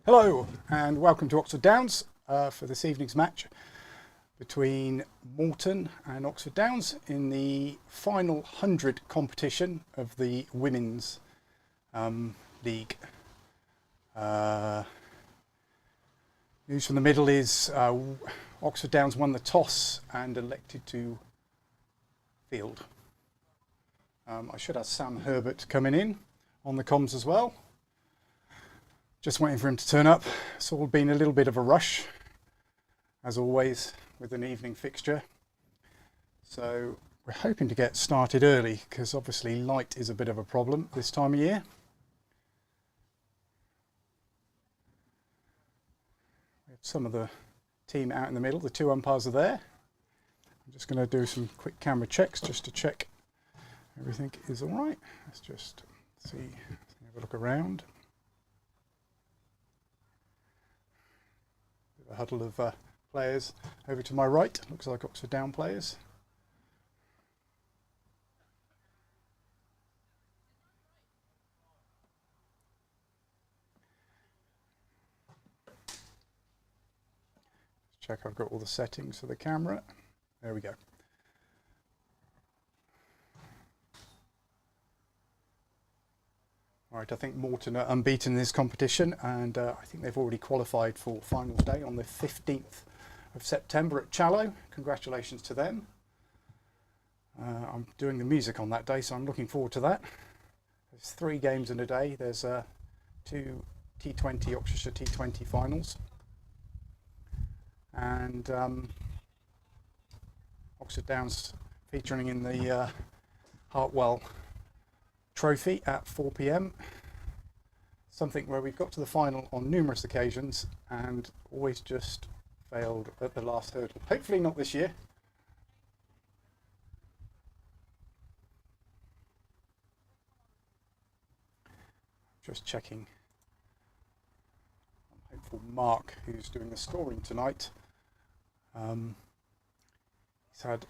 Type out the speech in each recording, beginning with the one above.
Hello and welcome to Oxford Downs for this evening's match between Moreton and Oxford Downs in the final 100 competition of the Women's League. News from the middle is Oxford Downs won the toss and elected to field. I should have Sam Herbert coming in on the comms as well. Just waiting for him to turn up. It's all been a little bit of a rush, as always, with an evening fixture. So we're hoping to get started early, because obviously light is a bit of a problem this time of year. We have some of the team out in the middle. The two umpires are there. I'm just going to do some quick camera checks just to check everything is all right. Let's just see, have a look around. A huddle of players over to my right. Looks like Oxford Down players. Check I've got all the settings for the camera. There we go. All right, I think Moreton are unbeaten in this competition, and I think they've already qualified for finals day on the 15th of September at Challow. Congratulations to them. I'm doing the music on that day, so I'm looking forward to that. There's 3 games in a day. There's 2 T20 Oxfordshire T20 finals, and Oxford Downs featuring in the Hartwell Trophy at 4 p.m. Something where we've got to the final on numerous occasions and always just failed at the last hurdle. Hopefully not this year. Just checking. I'm hopeful Mark, who's doing the scoring tonight, he's had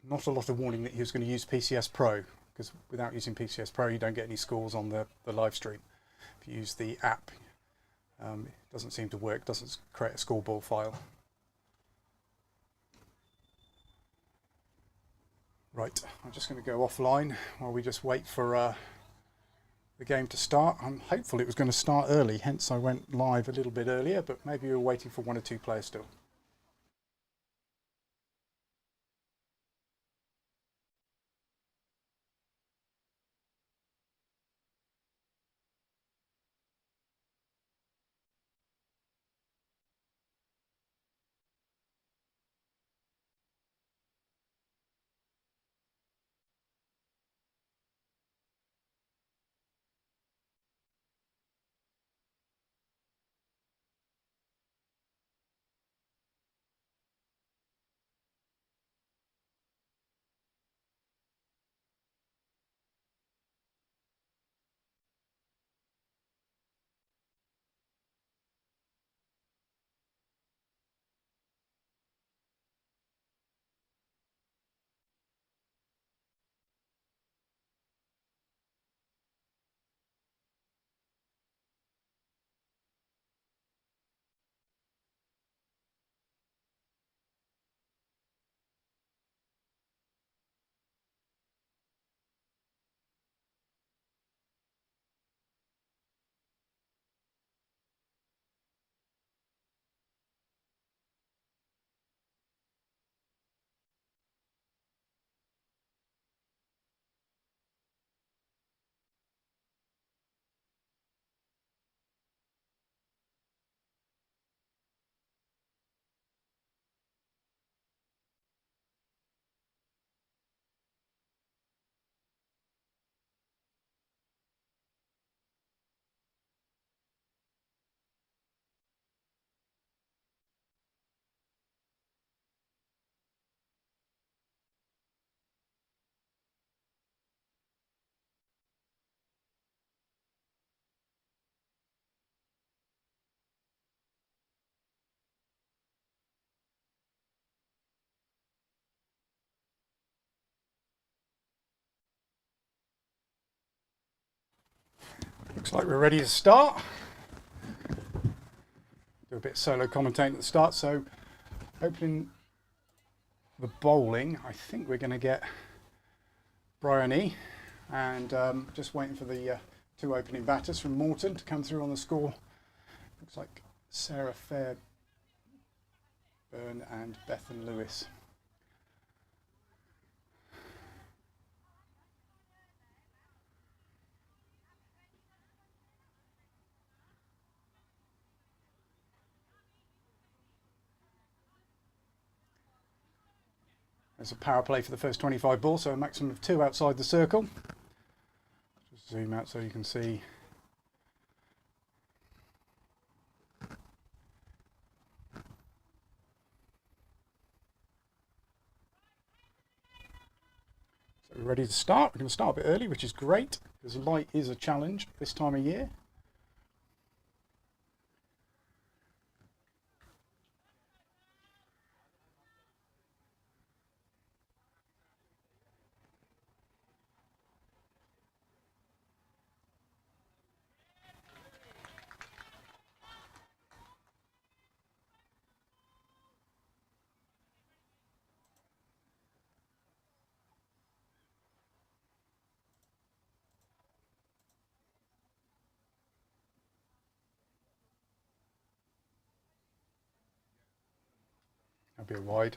not a lot of warning that he was going to use PCS Pro, because without using PCS Pro you don't get any scores on the live stream. If you use the app, it doesn't seem to work, doesn't create a scoreboard file. Right, I'm just going to go offline while we just wait for the game to start. I'm hopeful it was going to start early, hence I went live a little bit earlier, but maybe we were waiting for 1 or 2 players still. Looks like we're ready to start. do a bit of solo commentating at the start. So opening the bowling, I think we're going to get Bryony, and just waiting for the two opening batters from Moreton to come through on the score. Looks like Sarah Fairburn and Bethan Lewis. There's a power play for the first 25 balls, so a maximum of 2 outside the circle. Just zoom out so you can see. So we're ready to start. We're going to start a bit early, which is great, because light is a challenge this time of year. That'll be a wide.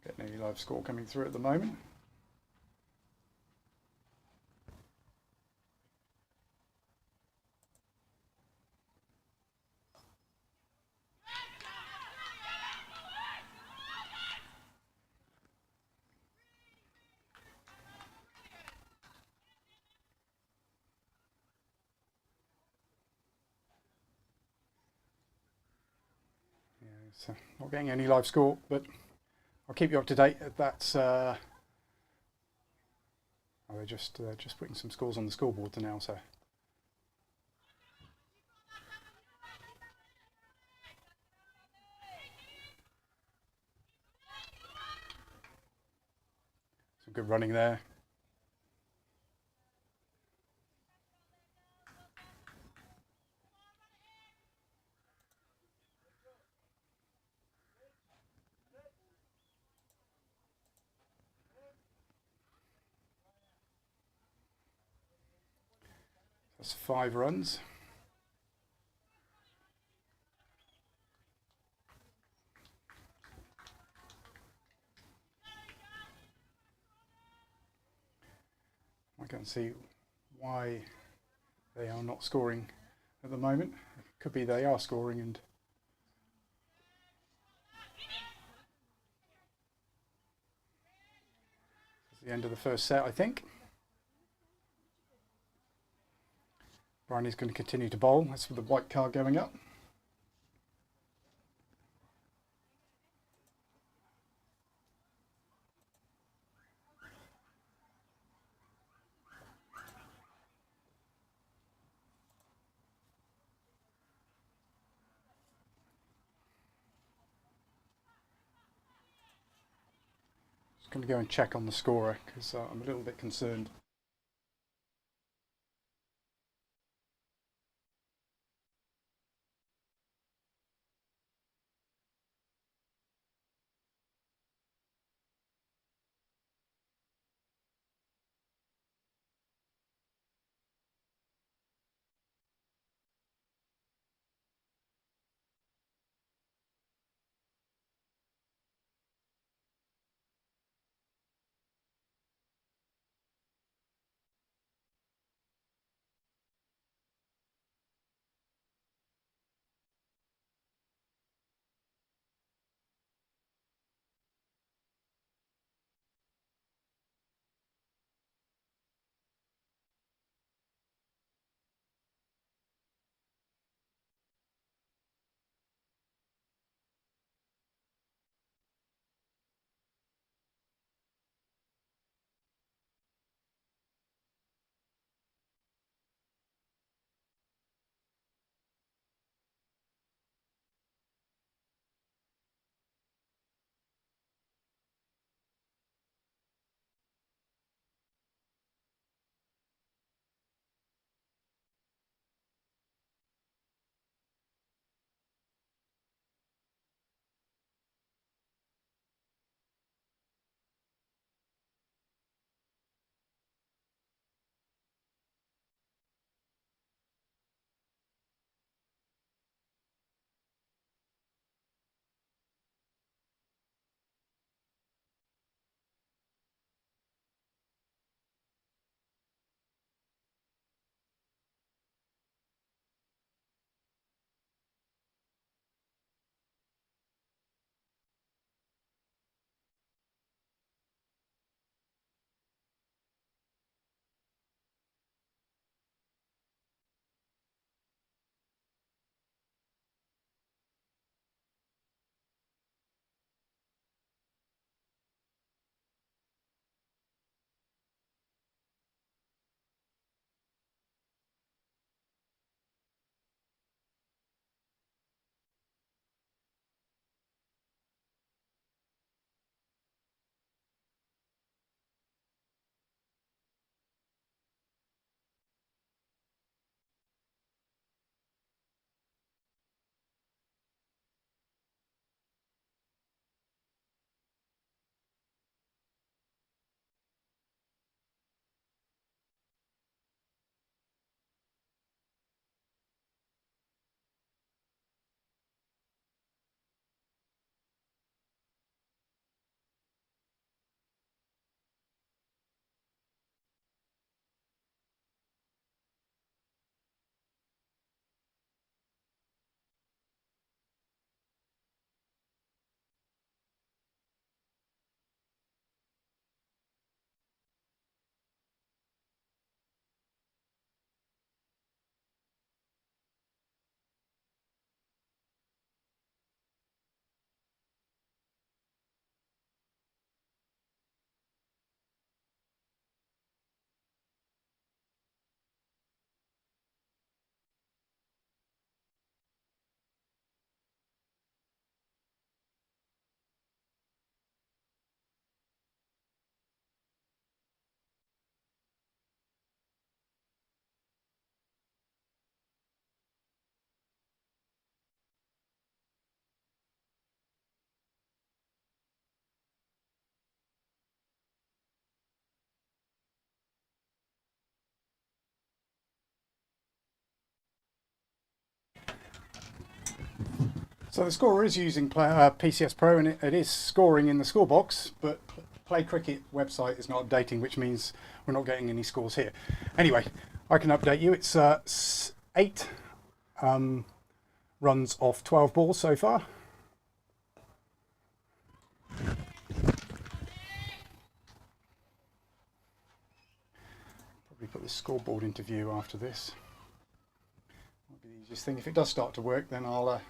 Getting any live score coming through at the moment. So not getting any live score, but I'll keep you up to date. That's they're just putting some scores on the scoreboard now. So some good running there. That's 5 runs. I can't see why they are not scoring at the moment. It could be they are scoring and it's the end of the first set, I think. Bryony's going to continue to bowl. That's with the white card going up. Just going to go and check on the scorer because I'm a little bit concerned. So the scorer is using PCS Pro, and it is scoring in the score box, but Play Cricket website is not updating, which means we're not getting any scores here. Anyway, I can update you. It's 8 runs off 12 balls so far. Probably put this scoreboard into view after this. Might be the easiest thing. If it does start to work, then I'll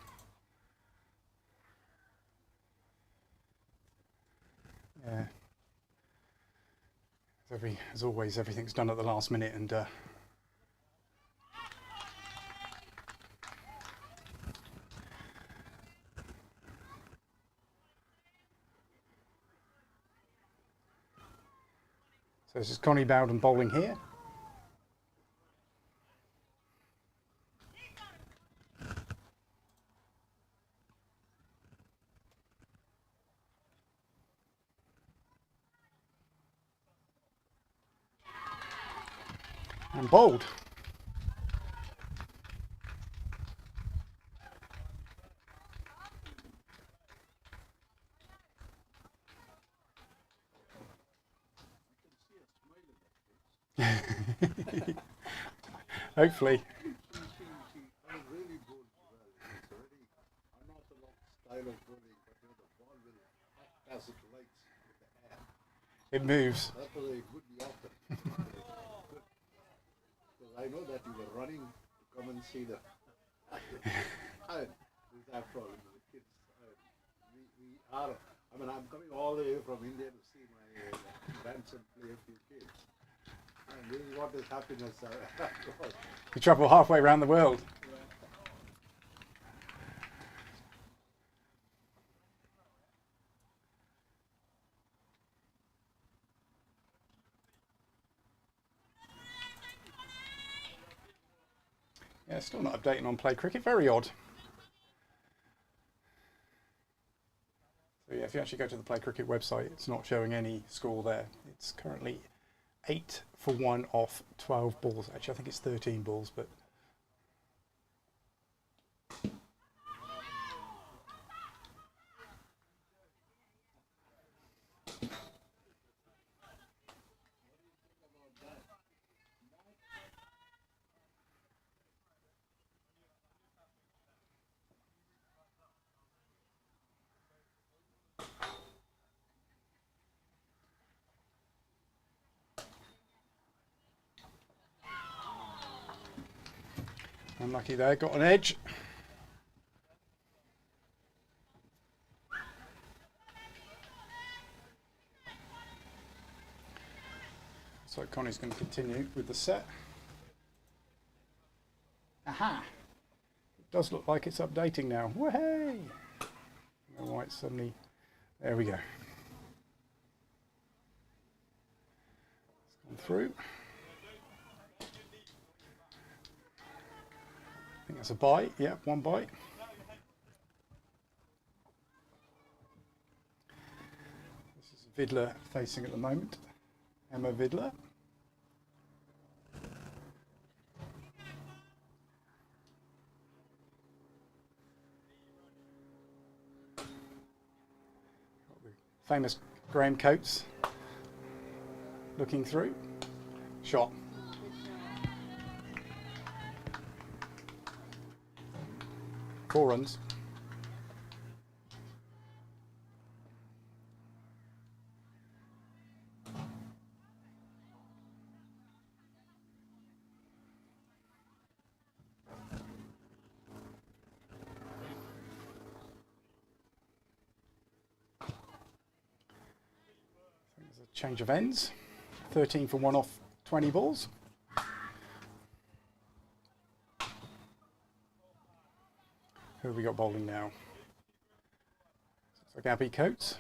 yeah. As always, everything's done at the last minute, and so this is Connie Bowden bowling here. And bowled. Hopefully. I'm really good. It's a very unorthodox style of bowling, but the ball will act as it likes with the air. It moves. That's why they good Yorker. Because I know that you were running to come and see the. There's that problem with the kids. We are. I mean, I'm coming all the way from India to see my grandson play a few kids. And this is what is happiness. You travel halfway around the world. Yeah, still not updating on Play Cricket. Very odd. So yeah, if you actually go to the Play Cricket website, it's not showing any score there. It's currently 8 for 1 off 12 balls. Actually, I think it's 13 balls, but unlucky there, got an edge. So Connie's going to continue with the set. Aha! It does look like it's updating now. Whey! I don't know why it's suddenly... There we go. It's gone through. I think that's a bite. Yep, one bite. This is Vidler facing at the moment. Emma Vidler. Famous Graham Coates looking through. Shot. Four runs. There's a change of ends. 13 for 1 off 20 balls. Who have we got bowling now? Looks like Abby Coates.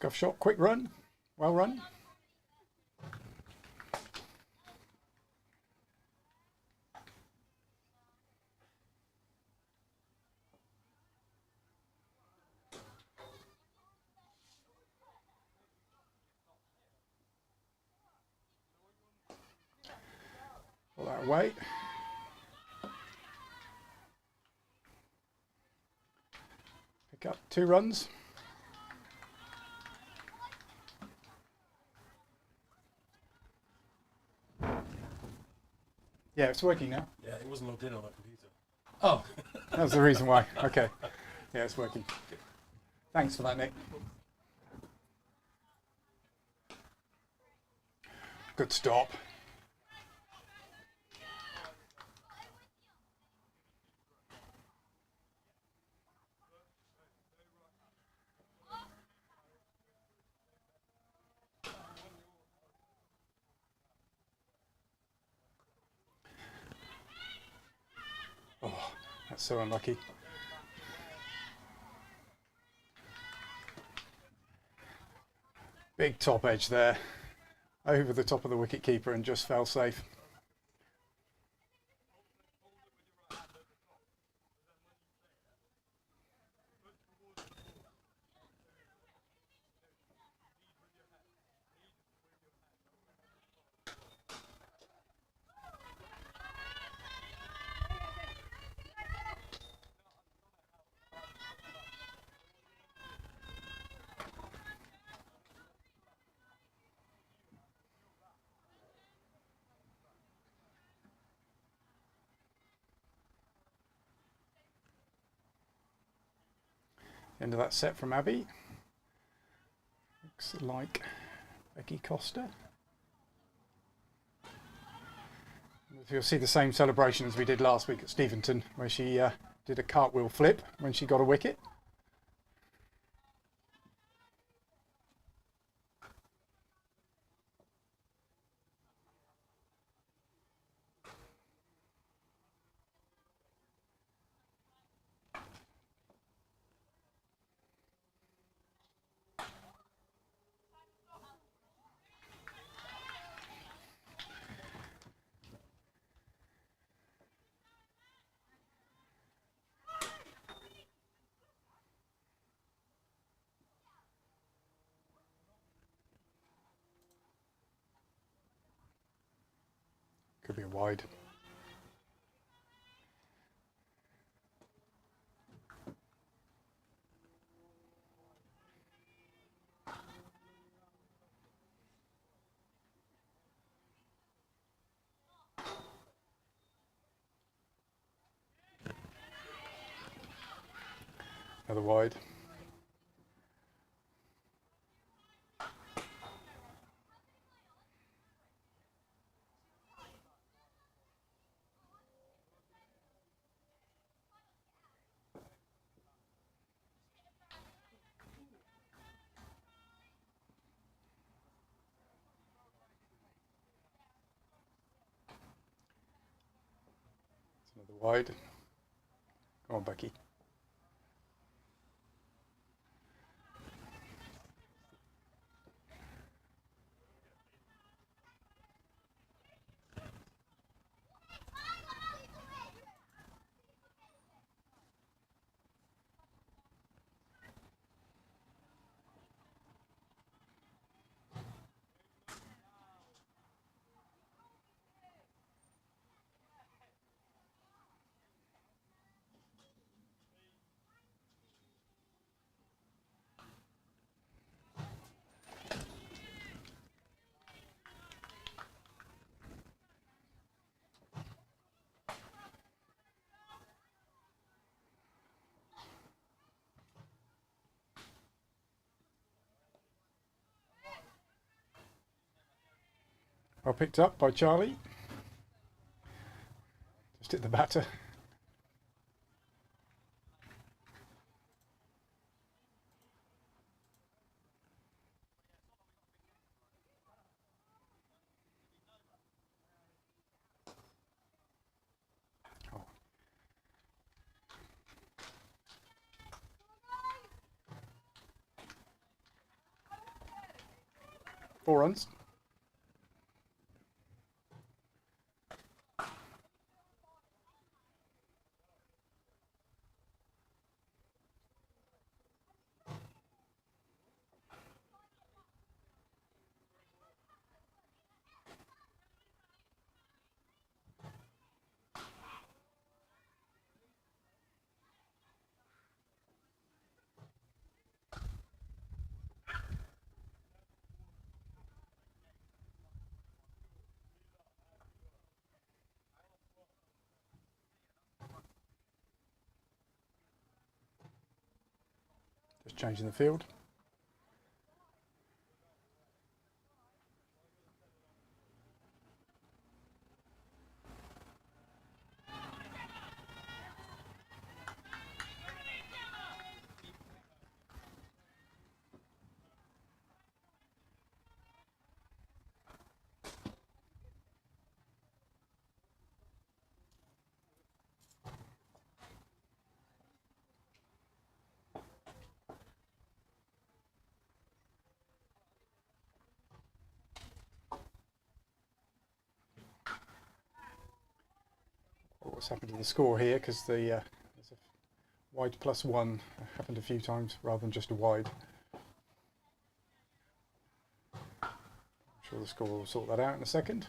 Scuff shot, quick run, well run. Pull that away. Pick up 2 runs. Yeah, it's working now. Yeah, it wasn't logged in on that computer. Oh, that's the reason why. Okay. Yeah, it's working. Thanks for that, Nick. Good stop. Oh, that's so unlucky. Big top edge there, over the top of the wicket keeper and just fell safe. End of that set from Abby. Looks like Becky Costa. You'll see the same celebration as we did last week at Steventon, where she did a cartwheel flip when she got a wicket. Could be a wide. Another wide. Another wide. Come on, Becky. Well picked up by Charlie. Just hit the batter. Oh. 4 runs. Just changing the field. What's happened to the score here, because there's a wide +1 happened a few times rather than just a wide. I'm sure the score will sort that out in a second.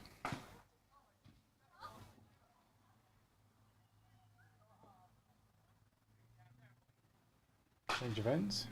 Change of ends.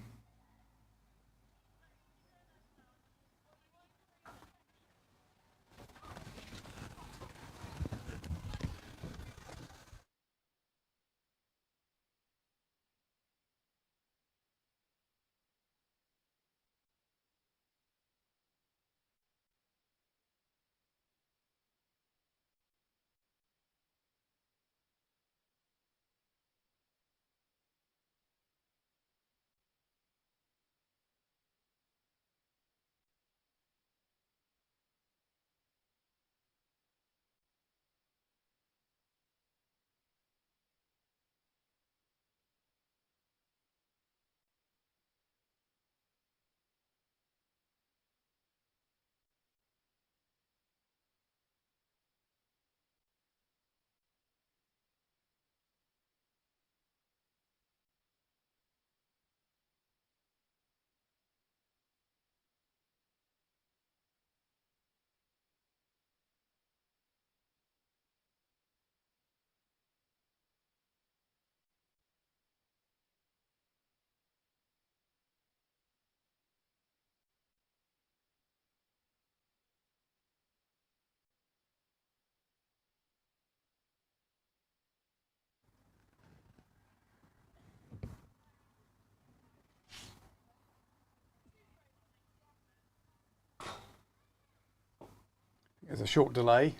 There's a short delay,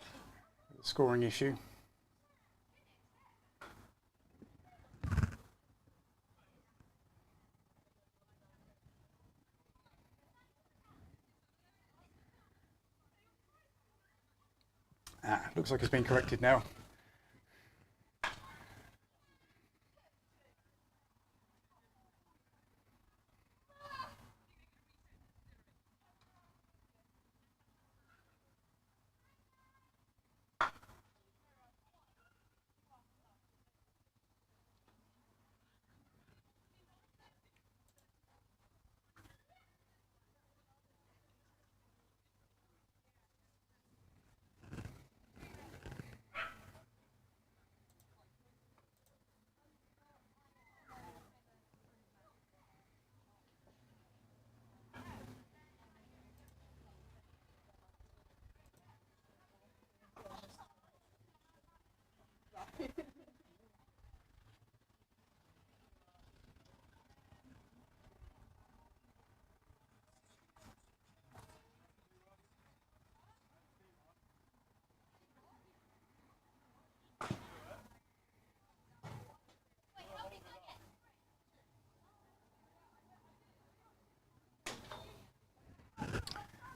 a scoring issue. Looks like it's been corrected now.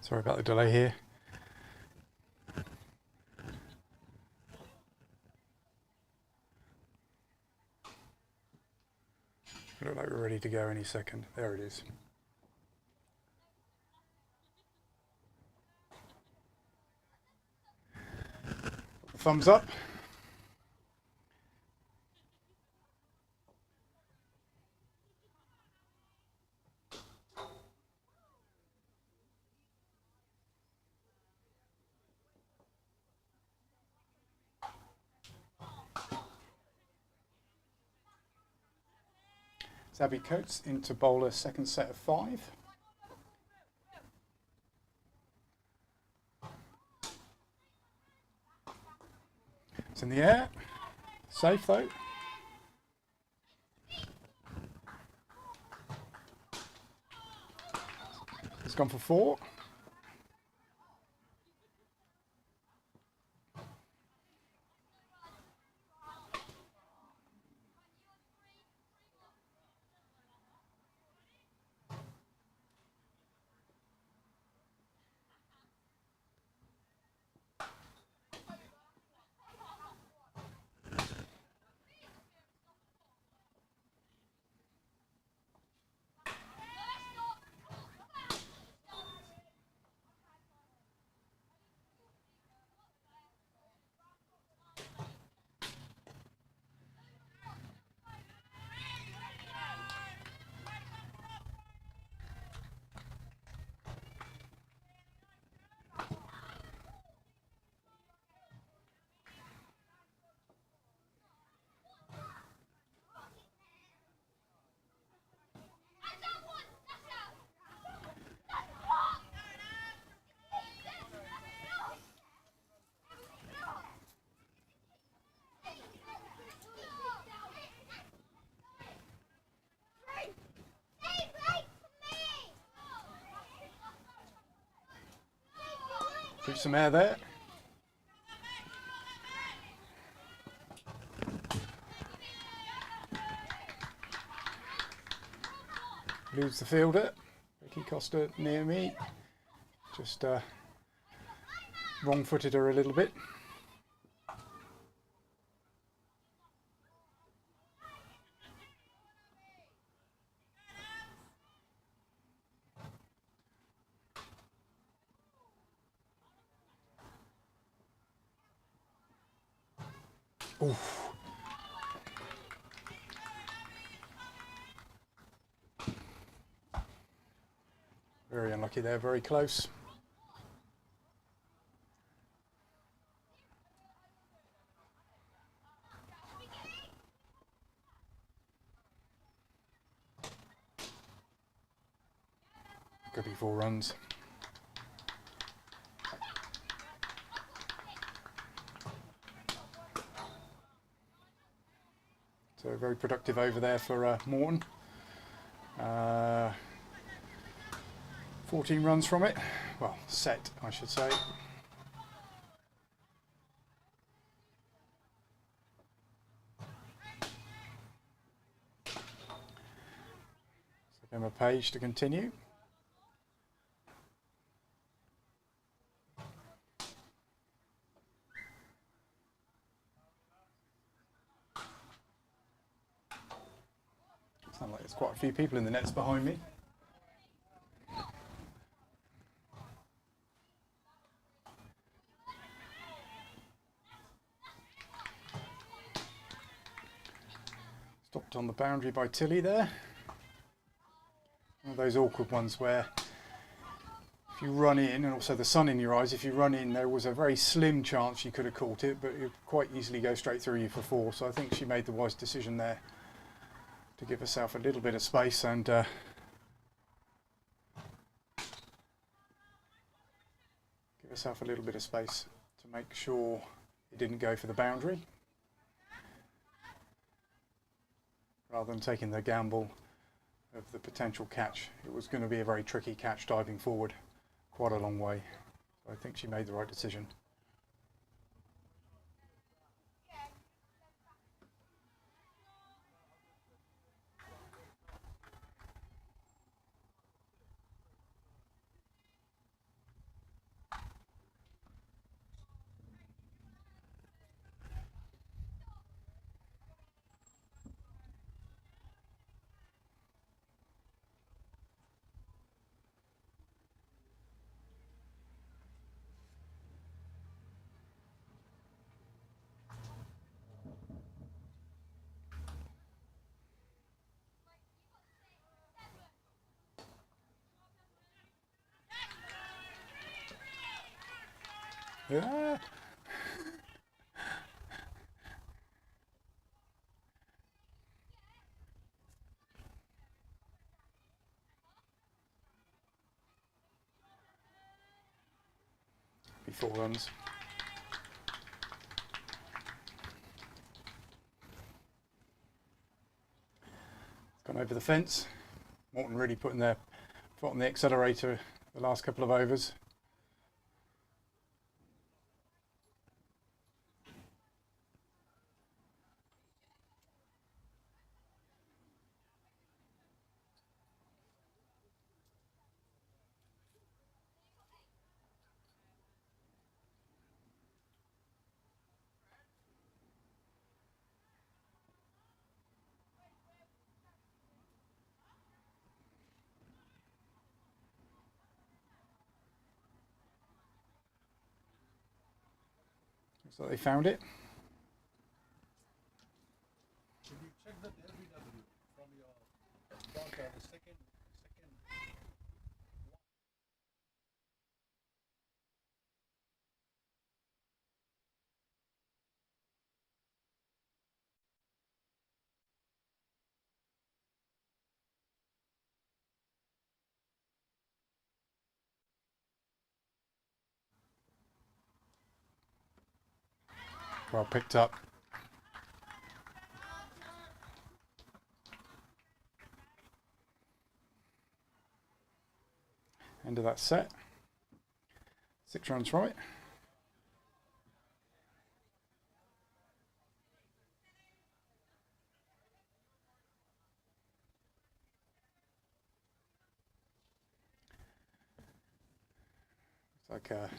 Sorry about the delay here. Look like we're ready to go any second. There it is. thumbs up. Abby Coates into bowler, second set of 5. It's in the air, safe though. It's gone for 4. Keep some air there. Lose the fielder. Vicky Costa near me. Just wrong-footed her a little bit. Oof. Very unlucky there, very close. Could be 4 runs. So very productive over there for Moreton. 14 runs from it. Well, set, I should say. So Emma Page to continue. Sounds like there's quite a few people in the nets behind me. Stopped on the boundary by Tilly there. One of those awkward ones where if you run in, and also the sun in your eyes, if you run in, there was a very slim chance you could have caught it, but it would quite easily go straight through you for 4. So I think she made the wise decision there to give herself a little bit of space and give herself a little bit of space to make sure it didn't go for the boundary, rather than taking the gamble of the potential catch. It was going to be a very tricky catch diving forward quite a long way. So I think she made the right decision. Yeah. Before runs. Gone over the fence. Moreton really putting their foot on the accelerator the last couple of overs. Looks like they found it. Did you check the LBW from your daughter, the second Well picked up. End of that set. 6 runs from it. Looks like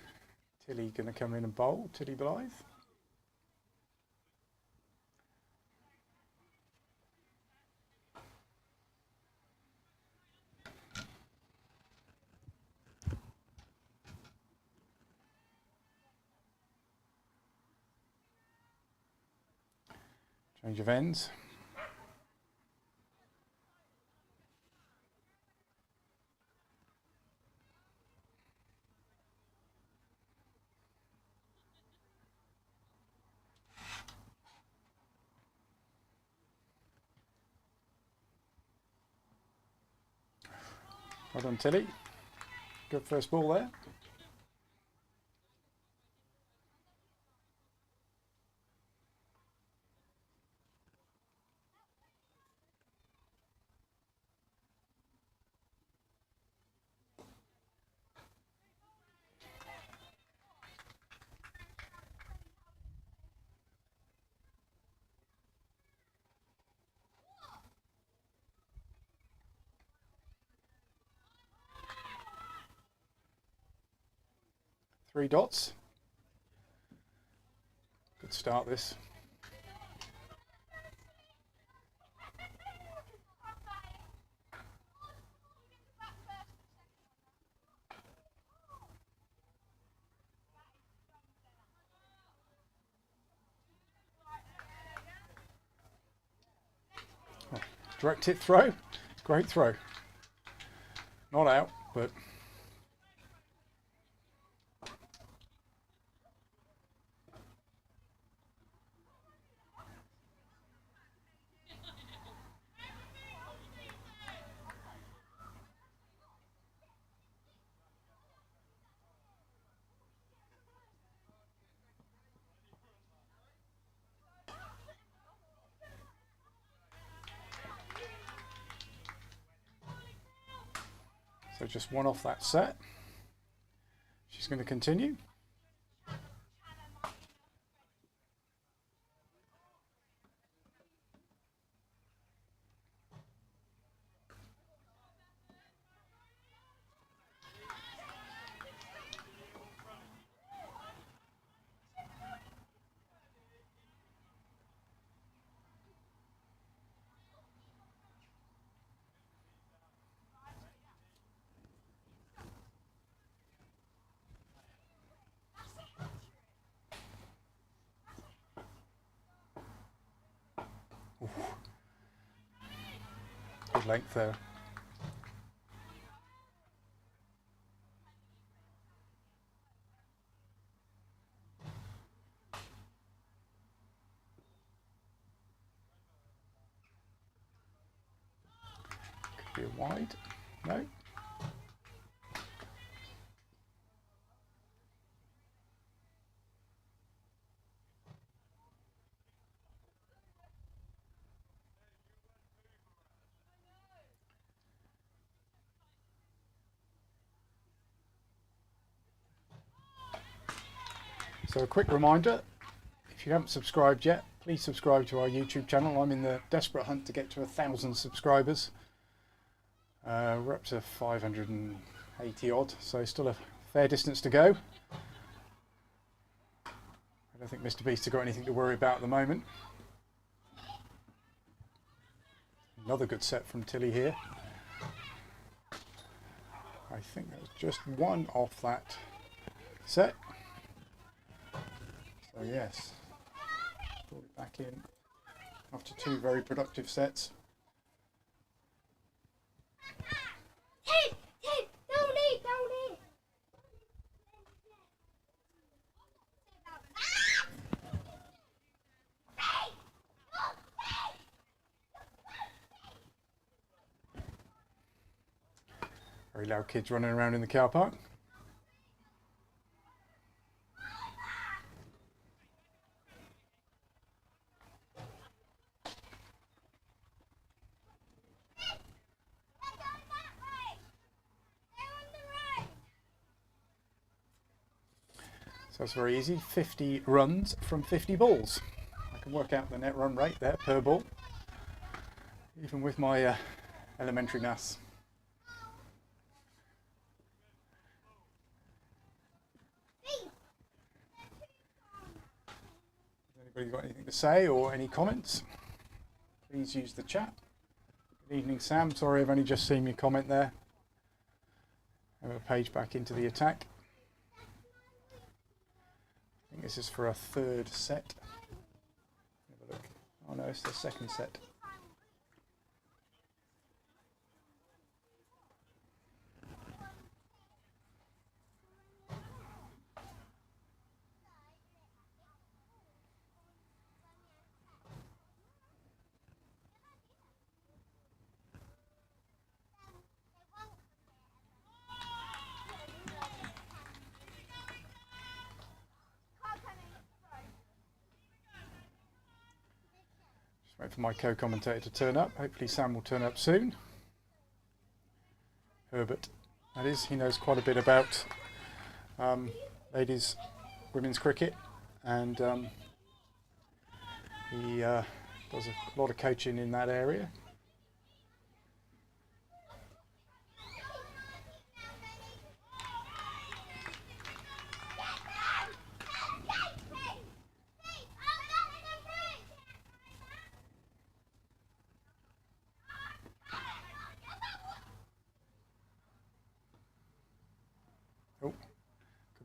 Tilly going to come in and bowl. Tilly Blythe. Change of ends. Well done, Tilly. Good first ball there. Three dots. Good start this. Oh, direct hit throw. Great throw. Not out, but so just one off that set. She's going to continue. Ooh. Good length there. be a wide. No. So a quick reminder, if you haven't subscribed yet, please subscribe to our YouTube channel. I'm in the desperate hunt to get to 1,000 subscribers. We're up to 580 odd, so still a fair distance to go. I don't think Mr. Beast has got anything to worry about at the moment. Another good set from Tilly here. I think that was just one off that set. So yes, brought it back in after two very productive sets. Very loud kids running around in the car park. So it's very easy, 50 runs from 50 balls. I can work out the net run rate there per ball, even with my elementary maths. Has anybody got anything to say or any comments? Please use the chat. Good evening, Sam. Sorry, I've only just seen your comment there. Have a page back into the attack. I think this is for a third set. Have a look. Oh no, it's the second set. Wait for my co-commentator to turn up. Hopefully Sam will turn up soon. Herbert, that is. He knows quite a bit about ladies, women's cricket, and he does a lot of coaching in that area.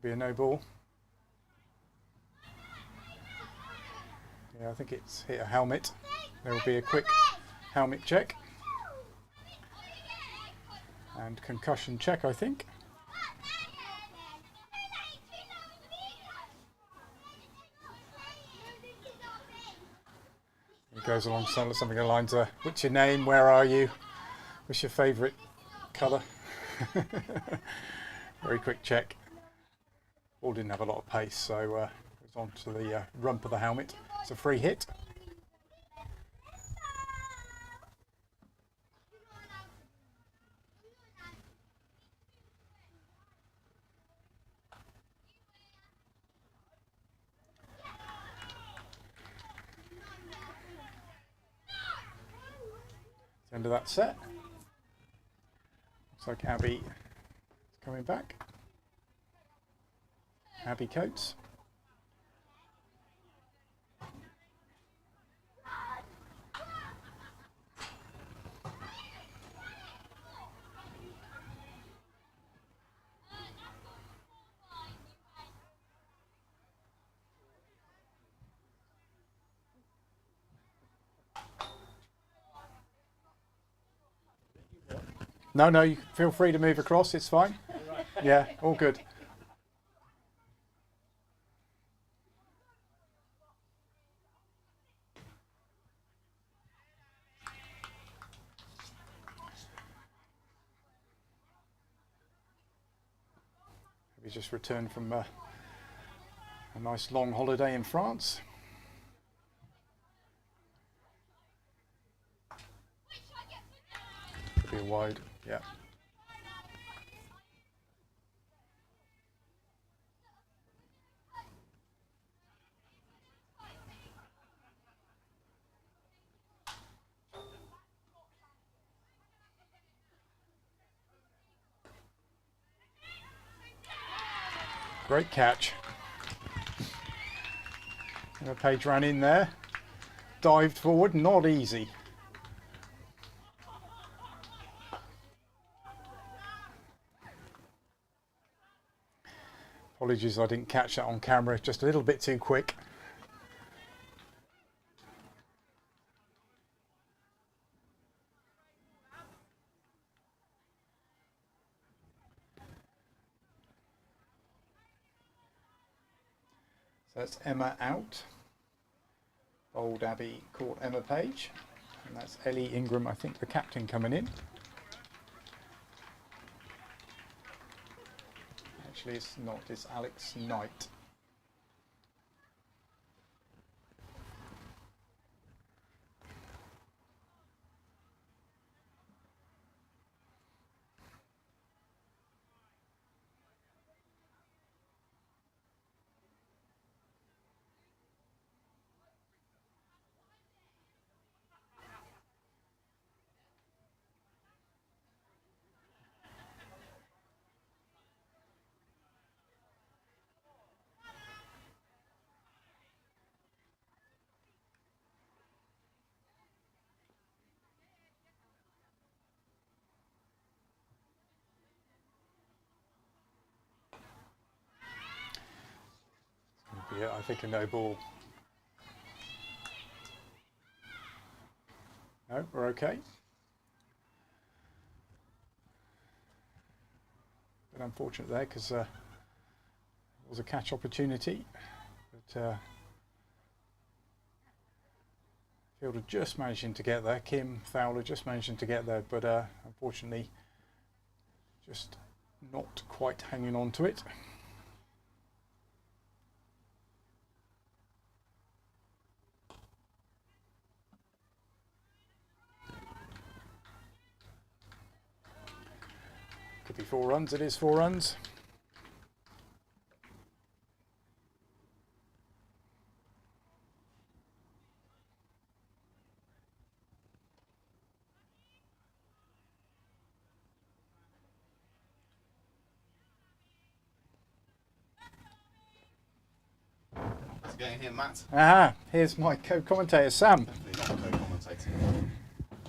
Be a no ball. Yeah, I think it's hit a helmet. There will be a quick helmet check and concussion check, I think. It goes along something along lines of, what's your name, where are you, what's your favourite colour? Very quick check. Ball didn't have a lot of pace, so it was onto the rump of the helmet. It's a free hit. It's the end of that set. Looks like Abby is coming back. Abby Coates. No, you feel free to move across, it's fine. Yeah, all good. He's just returned from a nice long holiday in France. Could be a wide, yeah. Great catch. Emma Page ran in there, dived forward, not easy. Apologies I didn't catch that on camera, just a little bit too quick. So that's Emma out. Old Abbey caught Emma Page. And that's Ellie Ingram, I think the captain, coming in. Actually it's not, it's Alex Knight. Yeah, I think a no ball. No, we're okay. But unfortunate there because it was a catch opportunity. But fielder just managing to get there. Kim Fowler just managing to get there, but unfortunately just not quite hanging on to it. Could be 4 runs, it is 4 runs. How's it going here, Matt? Aha, here's my co-commentator, Sam. Definitely not co-commentating.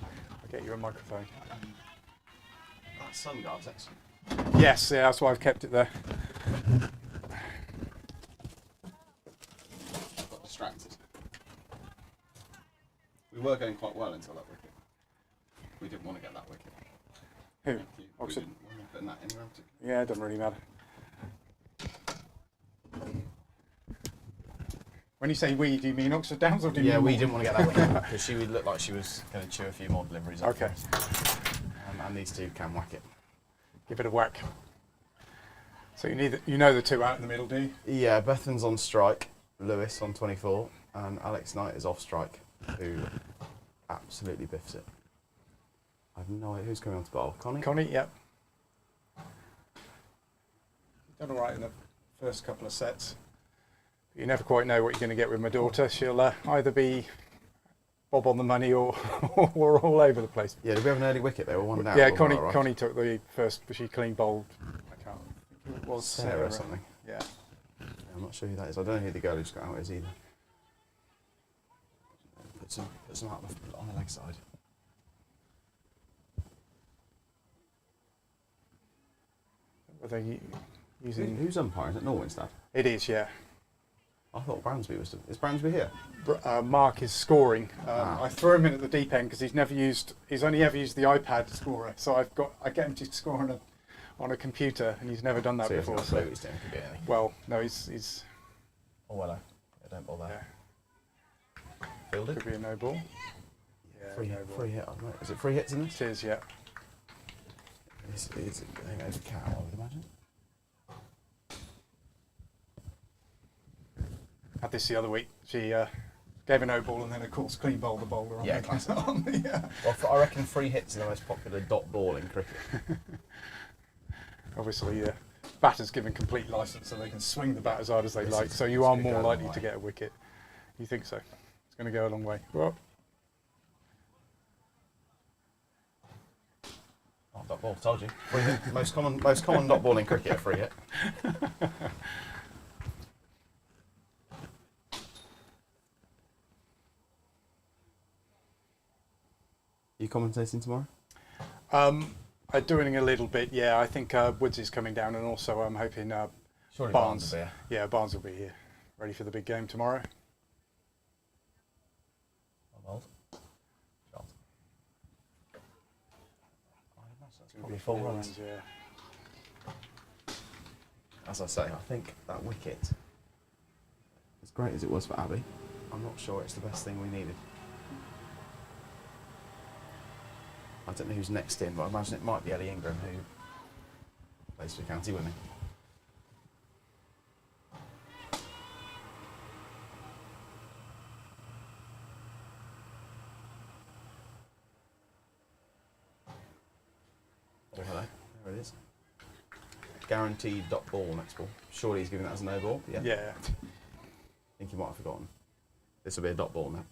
I'll get you a microphone. That sun guard's excellent. Yes, yeah, that's why I've kept it there. I got distracted. We were going quite well until that wicket. We didn't want to get that wicket. Who? We Oxford? didn't want to put that anywhere particular. Yeah, it doesn't really matter. When you say we, do you mean Oxford Downs or do you mean We Moreton? didn't want to get that wicket because she would look like she was going to chew a few more deliveries up. Okay. And these two can whack it. Give it a whack. So you know the two out in the middle, do you? Yeah, Bethan's on strike, Lewis on 24, and Alex Knight is off strike, who absolutely biffs it. I have no idea who's coming on to bowl. Connie? Connie, yep. Done all right in the first couple of sets. You never quite know what you're going to get with my daughter. She'll either be bob on the money or or all over the place. Yeah, did we have an early wicket? They were 1 down. Yeah, wasn't Connie, it, right? Connie took the first, but she clean bowled. I can't think it was Sarah or something. Yeah. Yeah, I'm not sure who that is. I don't know who the girl who just got out is either. Put some out on the leg side. Were they using? Who's umpiring? Is it Norwin's dad? It is, yeah. I thought Bransby was. Is Bransby here? Mark is scoring. Ah. I threw him in at the deep end because he's only ever used the iPad scorer. So I get him to score on a computer, and he's never done that So he before. hasn't got a clue he's doing, could be anything. Well, no, he's Oh, hello. Yeah, don't bother. yeah, Fielded? could be a no ball. Yeah, Free no hit. ball. Free hit. Is it free hits in this? It is, yeah. I think it's a cow, I would imagine. this the other week. She gave a no ball and then, of course, clean bowled the bowler. Yeah, classic. Yeah. Well, I reckon free hits are the most popular dot ball in cricket. Obviously, batters given complete licence so they can swing the bat as hard as they like. So you it's are gonna more go a long likely to way. get a wicket. You think so? It's going to go a long way. Well, Oh, dot ball, told you. Free hit. Most common dot ball in cricket, a free hit. You commentating tomorrow? I'm doing a little bit. Yeah, I think Woods is coming down, and also I'm hoping Surely Barnes. will be here. Yeah, Barnes will be here, ready for the big game tomorrow. Well, shot. I imagine that's probably 4 runs. Yeah. As I say, I think that wicket, as great as it was for Abby, I'm not sure it's the best thing we needed. I don't know who's next in, but I imagine it might be Ellie Ingram, who plays for County Women. Oh, hello. There it is. Guaranteed dot ball next ball. Surely he's giving that as a no ball. Yeah. Yeah. I think he might have forgotten. This will be a dot ball now.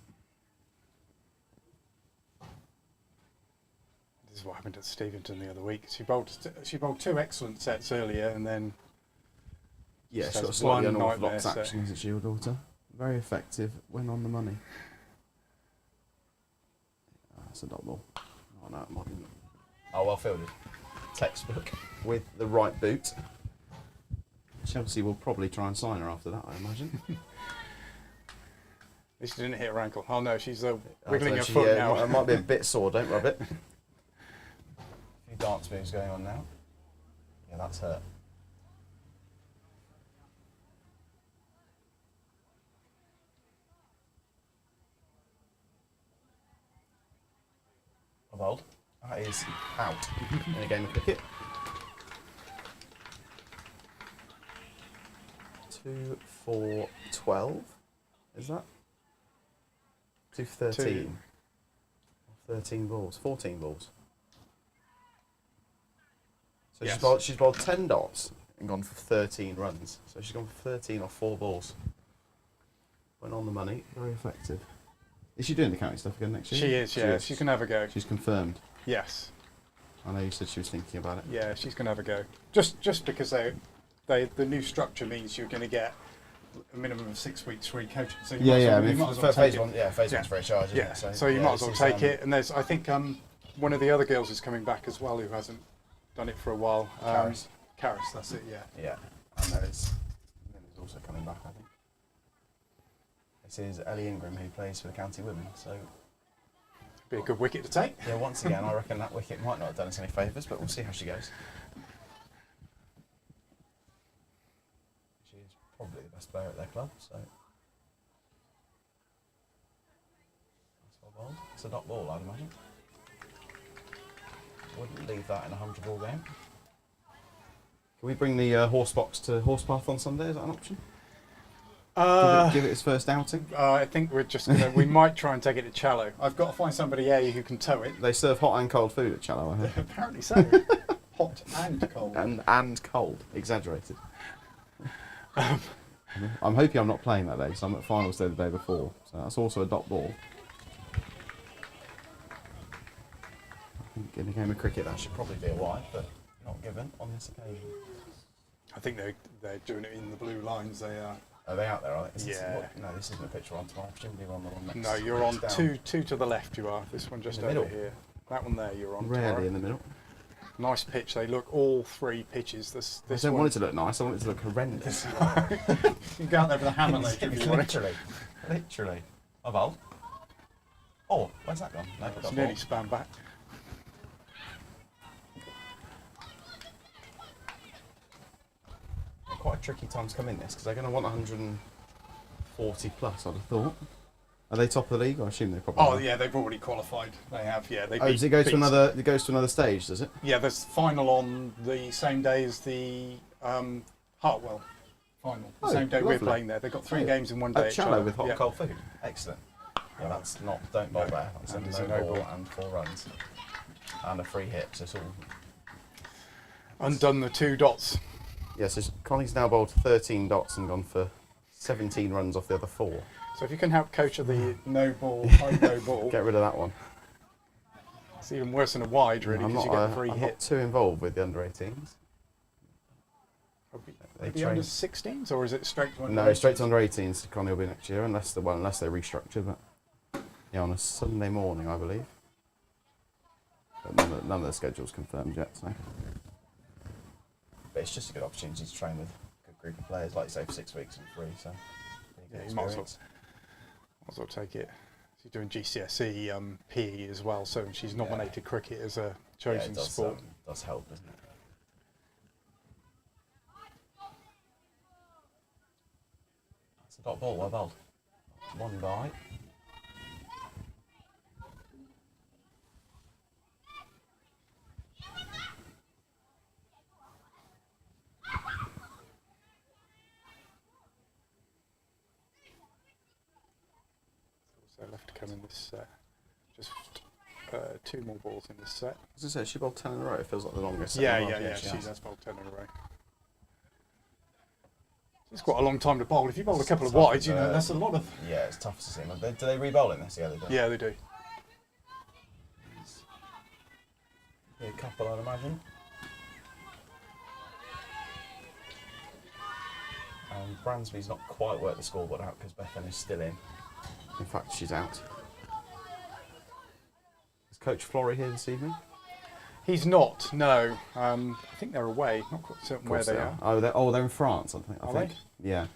This is what happened at Steventon the other week. She bowled 2 excellent sets earlier, and then Yeah, just she's got a has slightly one unorthodox nightmare action, isn't she, your daughter? Very effective when on the money. That's a dot ball. Oh no, it might be. Oh, well fielded. Textbook with the right boot. Chelsea will probably try and sign her after that, I imagine. At least she didn't hit her ankle. Oh no, she's wiggling her So foot now. It might be a bit sore, don't rub it. A few dance moves going on now. Yeah, that's hurt. Bowled. That is out in a game of cricket. 2 for 12. Is that? 2 for 13. 13 balls. 14 balls. So Yes. she's bowled 10 dots and gone for 13 runs. So she's gone for 13 off 4 balls. Went on the money. Very effective. Is she doing the county stuff again next year? She is, yeah. She can have a go. She's confirmed. Yes. I know you said she was thinking about it. Yeah, she's going to have a go. Just because the new structure means you're going to get a minimum of 6 weeks free coaching. So you might as well, you might as well take phase it. one, phase one's free of charge, isn't Yeah, it? so you might as well this is, take it. And there's, I think, one of the other girls is coming back as well who hasn't done it for a while. Karis. Karis, that's it, yeah. Yeah, and there's also coming back, I think. This is Ellie Ingram, who plays for the County Women, so... Be a good wicket to take. Yeah, once again, I reckon that wicket might not have done us any favours, but we'll see how she goes. She is probably the best player at their club, so... That's well bowled. It's a dot ball, I'd imagine. Wouldn't leave that in a 100-ball game. Can we bring the horse box to Horsepath on Sunday? Is that an option? Give it its first outing. I think we're just we might try and take it to Challow. I've got to find somebody who can tow it. They serve hot and cold food at Challow, I heard. Apparently so. Hot and cold. And cold. Exaggerated. I'm hoping I'm not playing that day, because I'm at finals day the day before. So that's also a dot ball. I think in a game of cricket that should probably be a wide, but not given on this occasion. I think they're doing it in the blue lines. They are. Are they out there, are they? Yeah. No, this isn't a picture on tomorrow. Presumably we're on the one next. No, you're on down. two to the left. You are. This one just In the over middle? here. That one there. You're on. Rarely tomorrow. in the middle. Nice pitch. They look all 3 pitches. This I don't one. want it to look nice. I want it to look horrendous. You can go out there with a hammer later if you want. Literally. Oh, well. Oh, where's that gone? No, It's dot nearly ball. spun back. Quite a tricky time to come in this, because they're going to want 140 plus, I'd have thought. Are they top of the league? I assume they probably Oh are. yeah, they've already qualified. They have. Yeah, they. Oh, does it go to another? It goes to another stage, does it? Yeah, there's final on the same day as the Hartwell final. The Oh, same day lovely. we're playing there. They've got 3 Oh, games in one day. At Shallow with hot Yeah. and cold food. Excellent. Yeah, that's not, don't bowl there. That's And it's a a no no ball ball. and 4 runs. And a free hit, so it's all... Undone the 2 dots. Yeah, so Connie's now bowled 13 dots and gone for 17 runs off the other 4. So if you can help coach of the no ball, high no ball, Get rid of that one. it's even worse than a wide, really, because you get a free I'm hit. not too involved with the under-18s. Are the under 16s, or is it straight to under No, straight to under-18s. Connie will be next year, unless they restructure. But yeah, on a Sunday morning, I believe. But none of the schedule's confirmed yet. So. But it's just a good opportunity to train with a good group of players, like you say, for 6 weeks and free. So Yeah, you might as well take it. She's doing GCSE PE as well, so she's nominated cricket as a chosen it does, sport. Does help, doesn't it? That's a dot ball, well bowled. 1 by. So left to come in this set. Just 2 more balls in this set. As I said, she bowled 10 in a row. It feels like the longest. Yeah, set in a row. yeah. She She has. has bowled 10 in a row. It's quite a long time to bowl. If you bowl a It's couple of tough, wides, you know, that's a lot of. Yeah, it's tough to see. Do they re-bowl in this? Yeah, they do. Yeah, they do. A couple, I'd imagine. And Bransby's not quite worked the scoreboard out because Bethan is still in. In fact, she's out. Is Coach Flory here this evening? He's not. No. I think they're away. Not quite certain where they are. They're in France, I think. Are they? Yeah.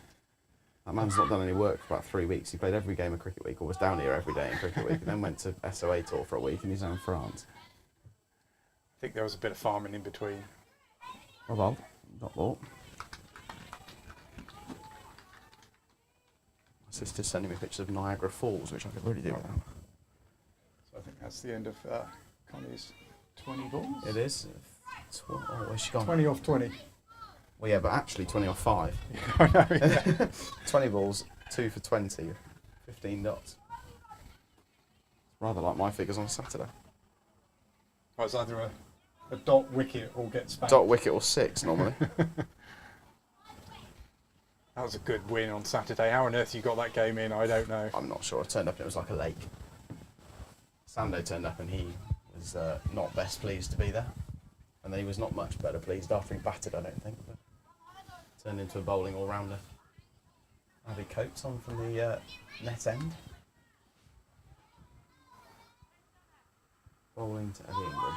That man's not done any work for about 3 weeks. He played every game of Cricket Week, or was down here every day in Cricket Week, and then went to SOA tour for a week, and he's now in France. I think there was a bit of farming in between. Well, not ball. My sister's sending me pictures of Niagara Falls, which I could really do without. So I think that's the end of Connie's 20 balls. It is. Where's she gone? 20 off 20. Well, yeah, but actually 20 off 5. I know, yeah. 20 balls, 2 for 20, 15 dots. Rather like my figures on Saturday. Well, it's either a dot wicket or get spanked. Dot wicket or 6 normally. That was a good win on Saturday. How on earth you got that game in, I don't know. I'm not sure. I turned up and it was like a lake. Sando turned up and he was not best pleased to be there. And then he was not much better pleased after he batted, I don't think. But turned into a bowling all-rounder. Abby Coates on from the net end. Bowling to Eddie Ingram.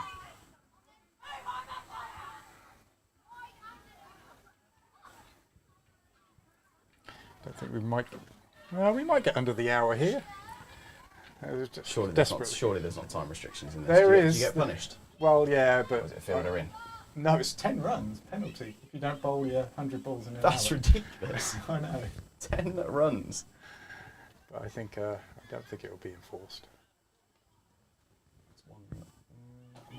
Don't think we might. Well, we might get under the hour here. Surely there's not time restrictions in this. There do you is. get punished? Well, yeah, Or but is it a fielder in? no, it's 10 runs penalty if you don't bowl your 100 balls in an That's hour. ridiculous. I know, 10 runs. but I don't think it will be enforced. That's one.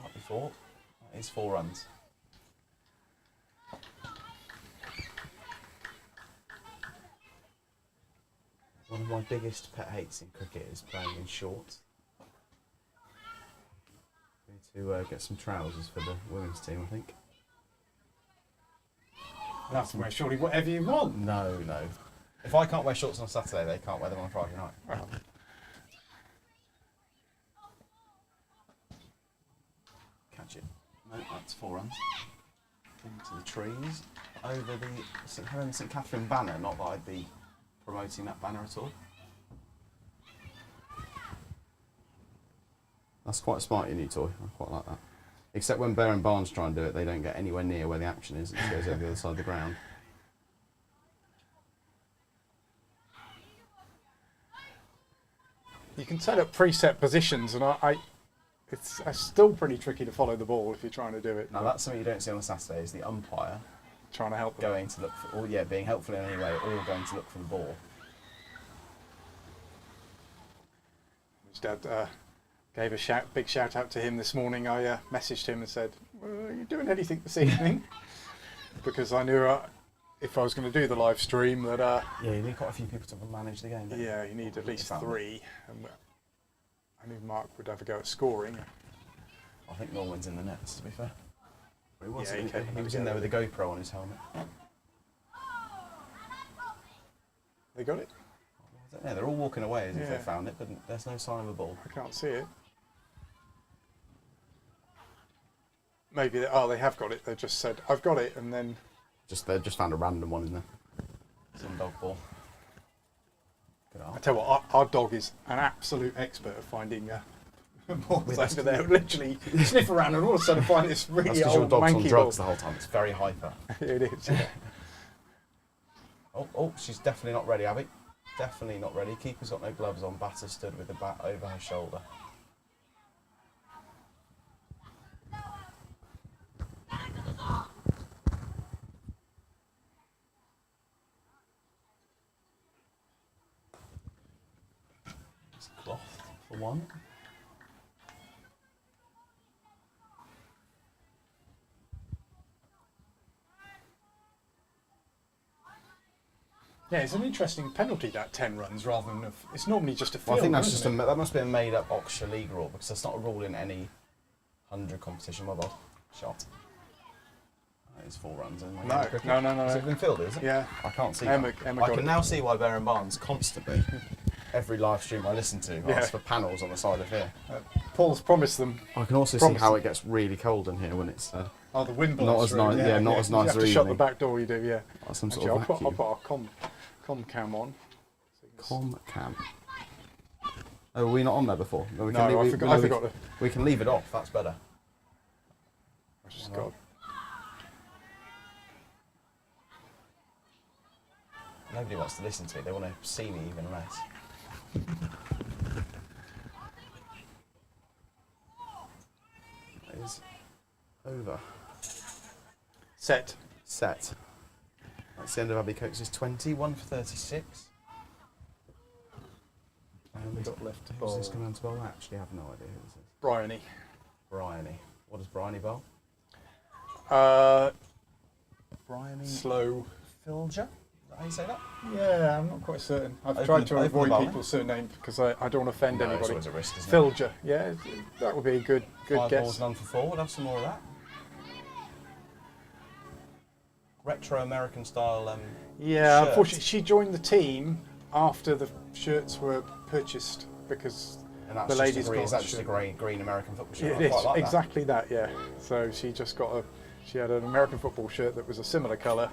Might be 4. That is 4 runs. One of my biggest pet hates in cricket is playing in shorts. Need to get some trousers for the women's team, I think. That's wear surely whatever you want. No. If I can't wear shorts on a Saturday, they can't wear them on a Friday night. Well, Catch it. No, that's 4 runs. Into the trees. Over the St Helens St Catherine banner. Not that I'd be promoting that banner at all. That's quite smart, your new toy. I quite like that. Except when Bear and Barnes try and do it, they don't get anywhere near where the action is. It just goes over the other side of the ground. you can set up preset positions, and it's still pretty tricky to follow the ball if you're trying to do it. Now that's something you don't see on a Saturday, is the umpire Trying to help them. going to look for, or yeah, being helpful in any way, or going to look for the ball. His dad gave a big shout out to him this morning. I messaged him and said, well, "Are you doing anything this evening?" Because I knew if I was going to do the live stream, that Yeah, you need quite a few people to manage the game. Don't you? yeah, you need at least Found it. 3. And I knew Mark would have a go at scoring. I think Norman's in the nets, to be fair. But he was, Yeah, he was in there with a GoPro on his helmet. They got it? Yeah, they're all walking away as if Yeah. they found it, but there's no sign of a ball. I can't see it. Maybe they have got it. They just said, "I've got it," and then They just found a random one in there. Some dog ball. Good I art. tell you what, our dog is an absolute expert at finding balls over there. Literally sniff around and all of a sudden find this That's really because your old dog's on manky drugs the ball. whole time. It's very hyper. It is. Yeah. Oh, she's definitely not ready, Abby. Definitely not ready. Keeper's got no gloves on. Batter stood with the bat over her shoulder. It's cloth for one. Yeah, it's an interesting penalty, that 10 runs rather than it's normally just a field. Well, I think that's isn't just it? that must be a made-up Oxfordshire League rule because that's not a rule in any 100 competition. Well, shot. That is 4 runs. In No. Has it been fielded? Is it? Yeah. I can't see. Emma I got can it. now see why Baron Barnes constantly, every live stream I listen to, Yeah. asks for panels on the side of here. Paul's promised them. I can also see how it gets really cold in here when it's Oh, the wind blows not as through. nice. Yeah, not as nice. You have or to shut the evening. back door. You do, yeah. Like some Actually, sort of I'll vacuum. put our com cam on. Com cam. Oh, were we not on there before? No, we No, I forgot to. We can leave it off. That's better. I just got. Nobody wants to listen to it. They want to see me even less. It is over. Set. Set. That's the end of Abby Coates' 20. 1 for 36. We got left to Who's this bowl. coming on to bowl? I actually have no idea who this is. Bryony. Bryony. What does Bryony bowl? Bryony Slow. Filger? Is that how you say that? Yeah, I'm not quite certain. I've Open tried the- to open the avoid bowl. people's surname because I don't want to offend No, it's anybody. always a risk, isn't it? Filger. Yeah, that would be a good 5 guess. balls, none for 4. We'll have some more of that. Retro American style. Yeah, shirt. unfortunately, she joined the team after the shirts were purchased because And that's the just ladies a green, got is that just a shirt. green American football shirt? Yeah, I it quite is like that. exactly that. Yeah, so she just got she had an American football shirt that was a similar colour.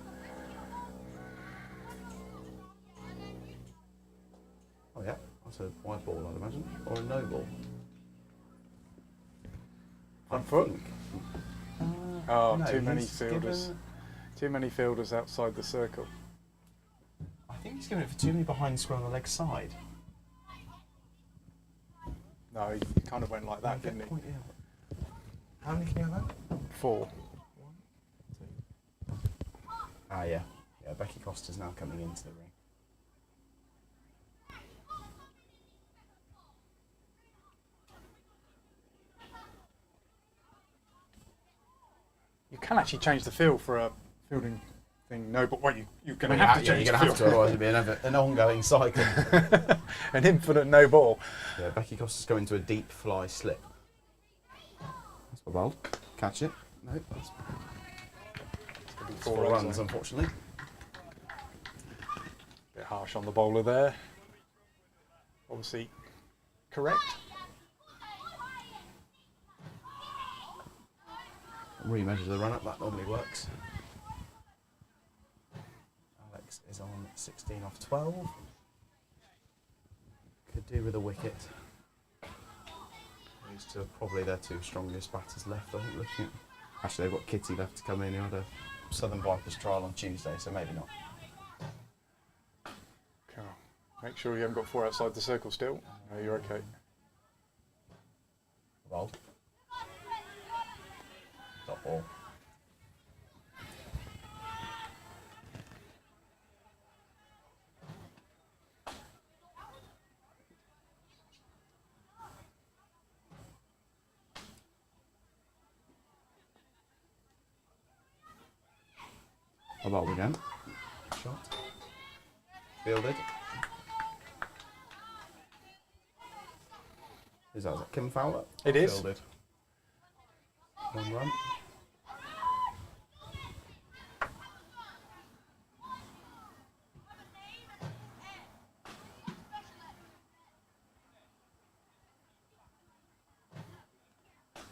Oh yeah, that's a wide ball, I'd imagine, or a no ball. Front foot. Oh, No, too many he's fielders. given- Too many fielders outside the circle. I think he's given it for too many behind square on the leg side. No, he kind of went like that, didn't he? Point, yeah. How many can you have? 4. Ah, yeah. Yeah, Becky Costa's now coming into the ring. You can actually change the field for a fielding thing. No, but what you're going to Well, have to yeah, change you're the going to have to, field. otherwise it'll be an ongoing cycle. An infinite no ball. Yeah, Becky Costa's going to a deep fly slip. That's my ball. Catch it. No, that's It's 4 runs, unfortunately. Bit harsh on the bowler there. Obviously, correct. Remeasure the run up, that normally works. Alex is on 16 off 12. Could do with a wicket. These two are probably their 2 strongest batters left, I think, looking at. Actually, they've got Kitty left to come in, who had a Southern Vipers trial on Tuesday, so maybe not. Cool. Make sure you haven't got 4 outside the circle still. No, you're okay. Roll. Dot ball. A ball again. shot. Fielded. Is that Kim Fowler? It is. Fielded. 1 run.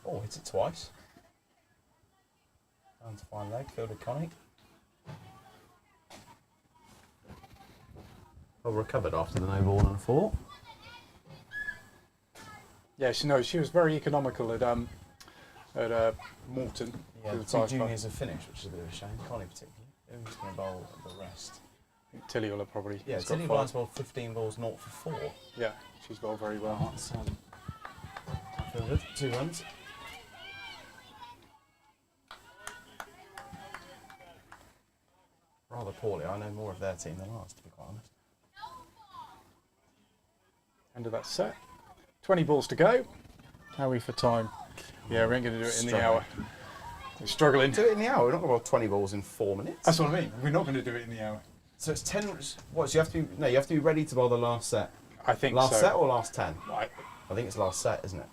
Oh, hits it twice. Down to fine leg, fielded Connie. Well recovered after the no ball and a 4. Yeah, she was very economical at Moreton. Yeah, with the the two five juniors have finished, which is a bit of a shame. Connie particularly. Who's going to bowl the rest? I think Tilly will have probably. Yeah, got Tilly 5. Blythe's bowled 15 balls, 0 for 4. Yeah, she's bowled very well. Well, that's fielded, 2 runs. Rather poorly. I know more of their team than ours, to be quite honest. End of that set. 20 balls to go. How are we for time? Yeah, we ain't going to do it in the hour. We're struggling. Do it in the hour. We're not going to bowl 20 balls in 4 minutes. That's what I mean. We're not going to do it in the hour. So it's 10. What? So you have to be. No, you have to be ready to bowl the last set. I think Last so. set or last 10? Right. I think it's last set, isn't it?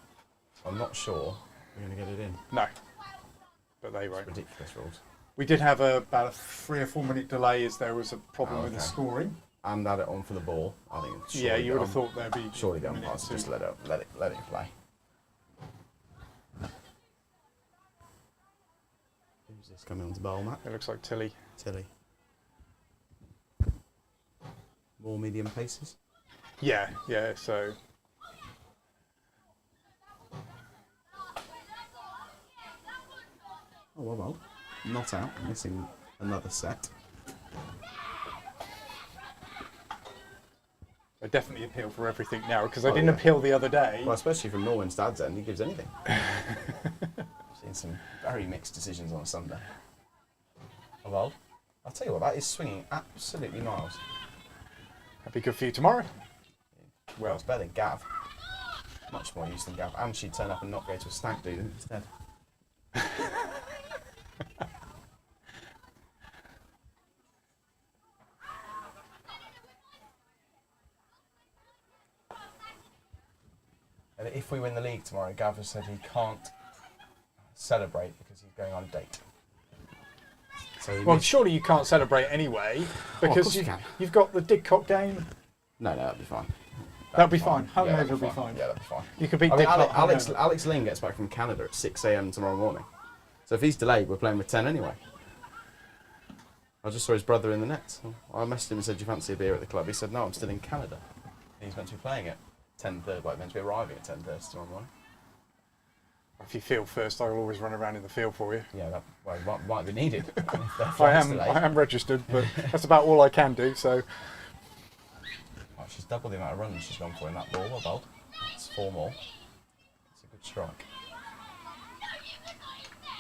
I'm not sure we're going to get it in. No. But they won't. Ridiculous rules. We did have about a 3 or 4 minute delay as there was a problem with the okay. scoring. And add it on for the ball. I think. It's Yeah, you would have thought there'd be. Surely the a minute umpires or just two. let it play. Who's this coming on to bowl, Matt? It looks like Tilly. Tilly. More medium paces. Yeah, so. Oh well. Not out. Missing another set. I definitely appeal for everything now because I Oh, didn't yeah. appeal the other day. Well, especially from Norman's dad's end, he gives anything. I've seen some very mixed decisions on a Sunday. Oh well. I'll tell you what, that is swinging absolutely miles. That'd be good for you tomorrow. Well, it's better than Gav. Much more use than Gav. And she'd turn up and not go to a stag do instead. And if we win the league tomorrow, Gav has said he can't celebrate because he's going on a date. So Well, surely you can't celebrate anyway because course you can. you've got the Didcot game. no, that'd be fine. That'll be fine. Yeah, Hungover that'd will be fine. Yeah, that'd be fine. You could beat I mean, Didcot. Alex Lynn gets back from Canada at 6 a.m. tomorrow morning. So if he's delayed, we're playing with 10 anyway. I just saw his brother in the net. I messaged him and said, do you fancy a beer at the club? He said, no, I'm still in Canada. He's meant to be playing at 10:30, like meant to be arriving at 10:30 tomorrow morning. If you field first, I will always run around in the field for you. Yeah, that might be needed. if their I flight's am delayed. registered, but that's about all I can do. So Oh, she's double the amount of runs she's gone for in that ball. Well bowled. It's 4 more. It's a good strike.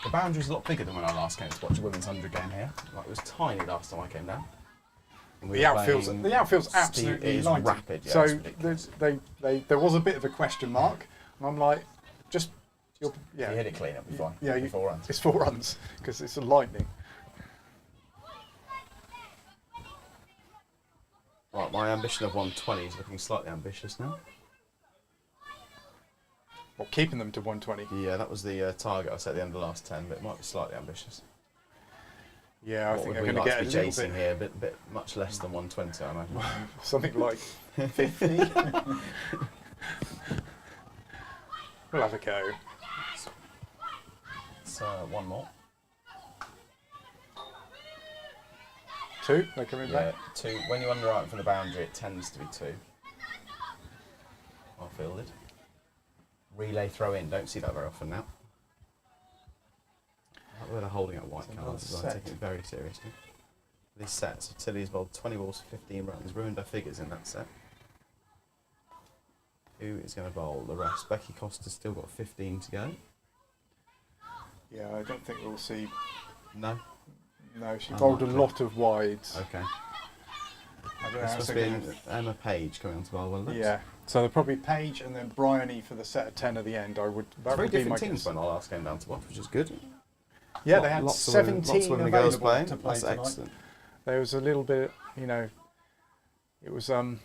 The boundary's a lot bigger than when I last came to watch a Women's 100 game here. Like, it was tiny last time I came down. And we the were outfield's playing absolutely it is lighted. rapid. Yeah, so it's ridiculous. there was a bit of a question mark, and I'm like, just If you hit it clean, it'll be fine. Yeah, It'll be 4 runs. It's 4 runs because it's a lightning. Right, my ambition of 120 is looking slightly ambitious now. Well, keeping them to 120. Yeah, that was the target I set at the end of the last 10, but it might be slightly ambitious. Yeah, I What think would they're we going to like get to a be little chasing bit, here? A bit much less than 120, I imagine. something like 50. We'll have a go. It's 1 more. 2, they're coming Yeah, back. 2. When you underwrite from the boundary, it tends to be 2. Well fielded. Relay throw in. Don't see that very often now. Where they're holding out white It's cards as well, another taking it very seriously. This set, so Tilly's bowled 20 balls for 15 runs, ruined her figures in that set. Who is going to bowl the rest? Becky Costa's still got 15 to go. Yeah, I don't think we'll see. No? No, she bowled a lot of wides. Okay. I don't know This how must they're be gonna- Emma Page coming on to bowl well. Yeah, so they're probably Paige and then Bryony for the set of 10 at the end. That Very would be my different teams guess. when I last came down to watch, which is good. Yeah, they had lots of women, 17 lots of women and girls available playing. to play That's tonight. excellent. There was a little bit, you know, it was a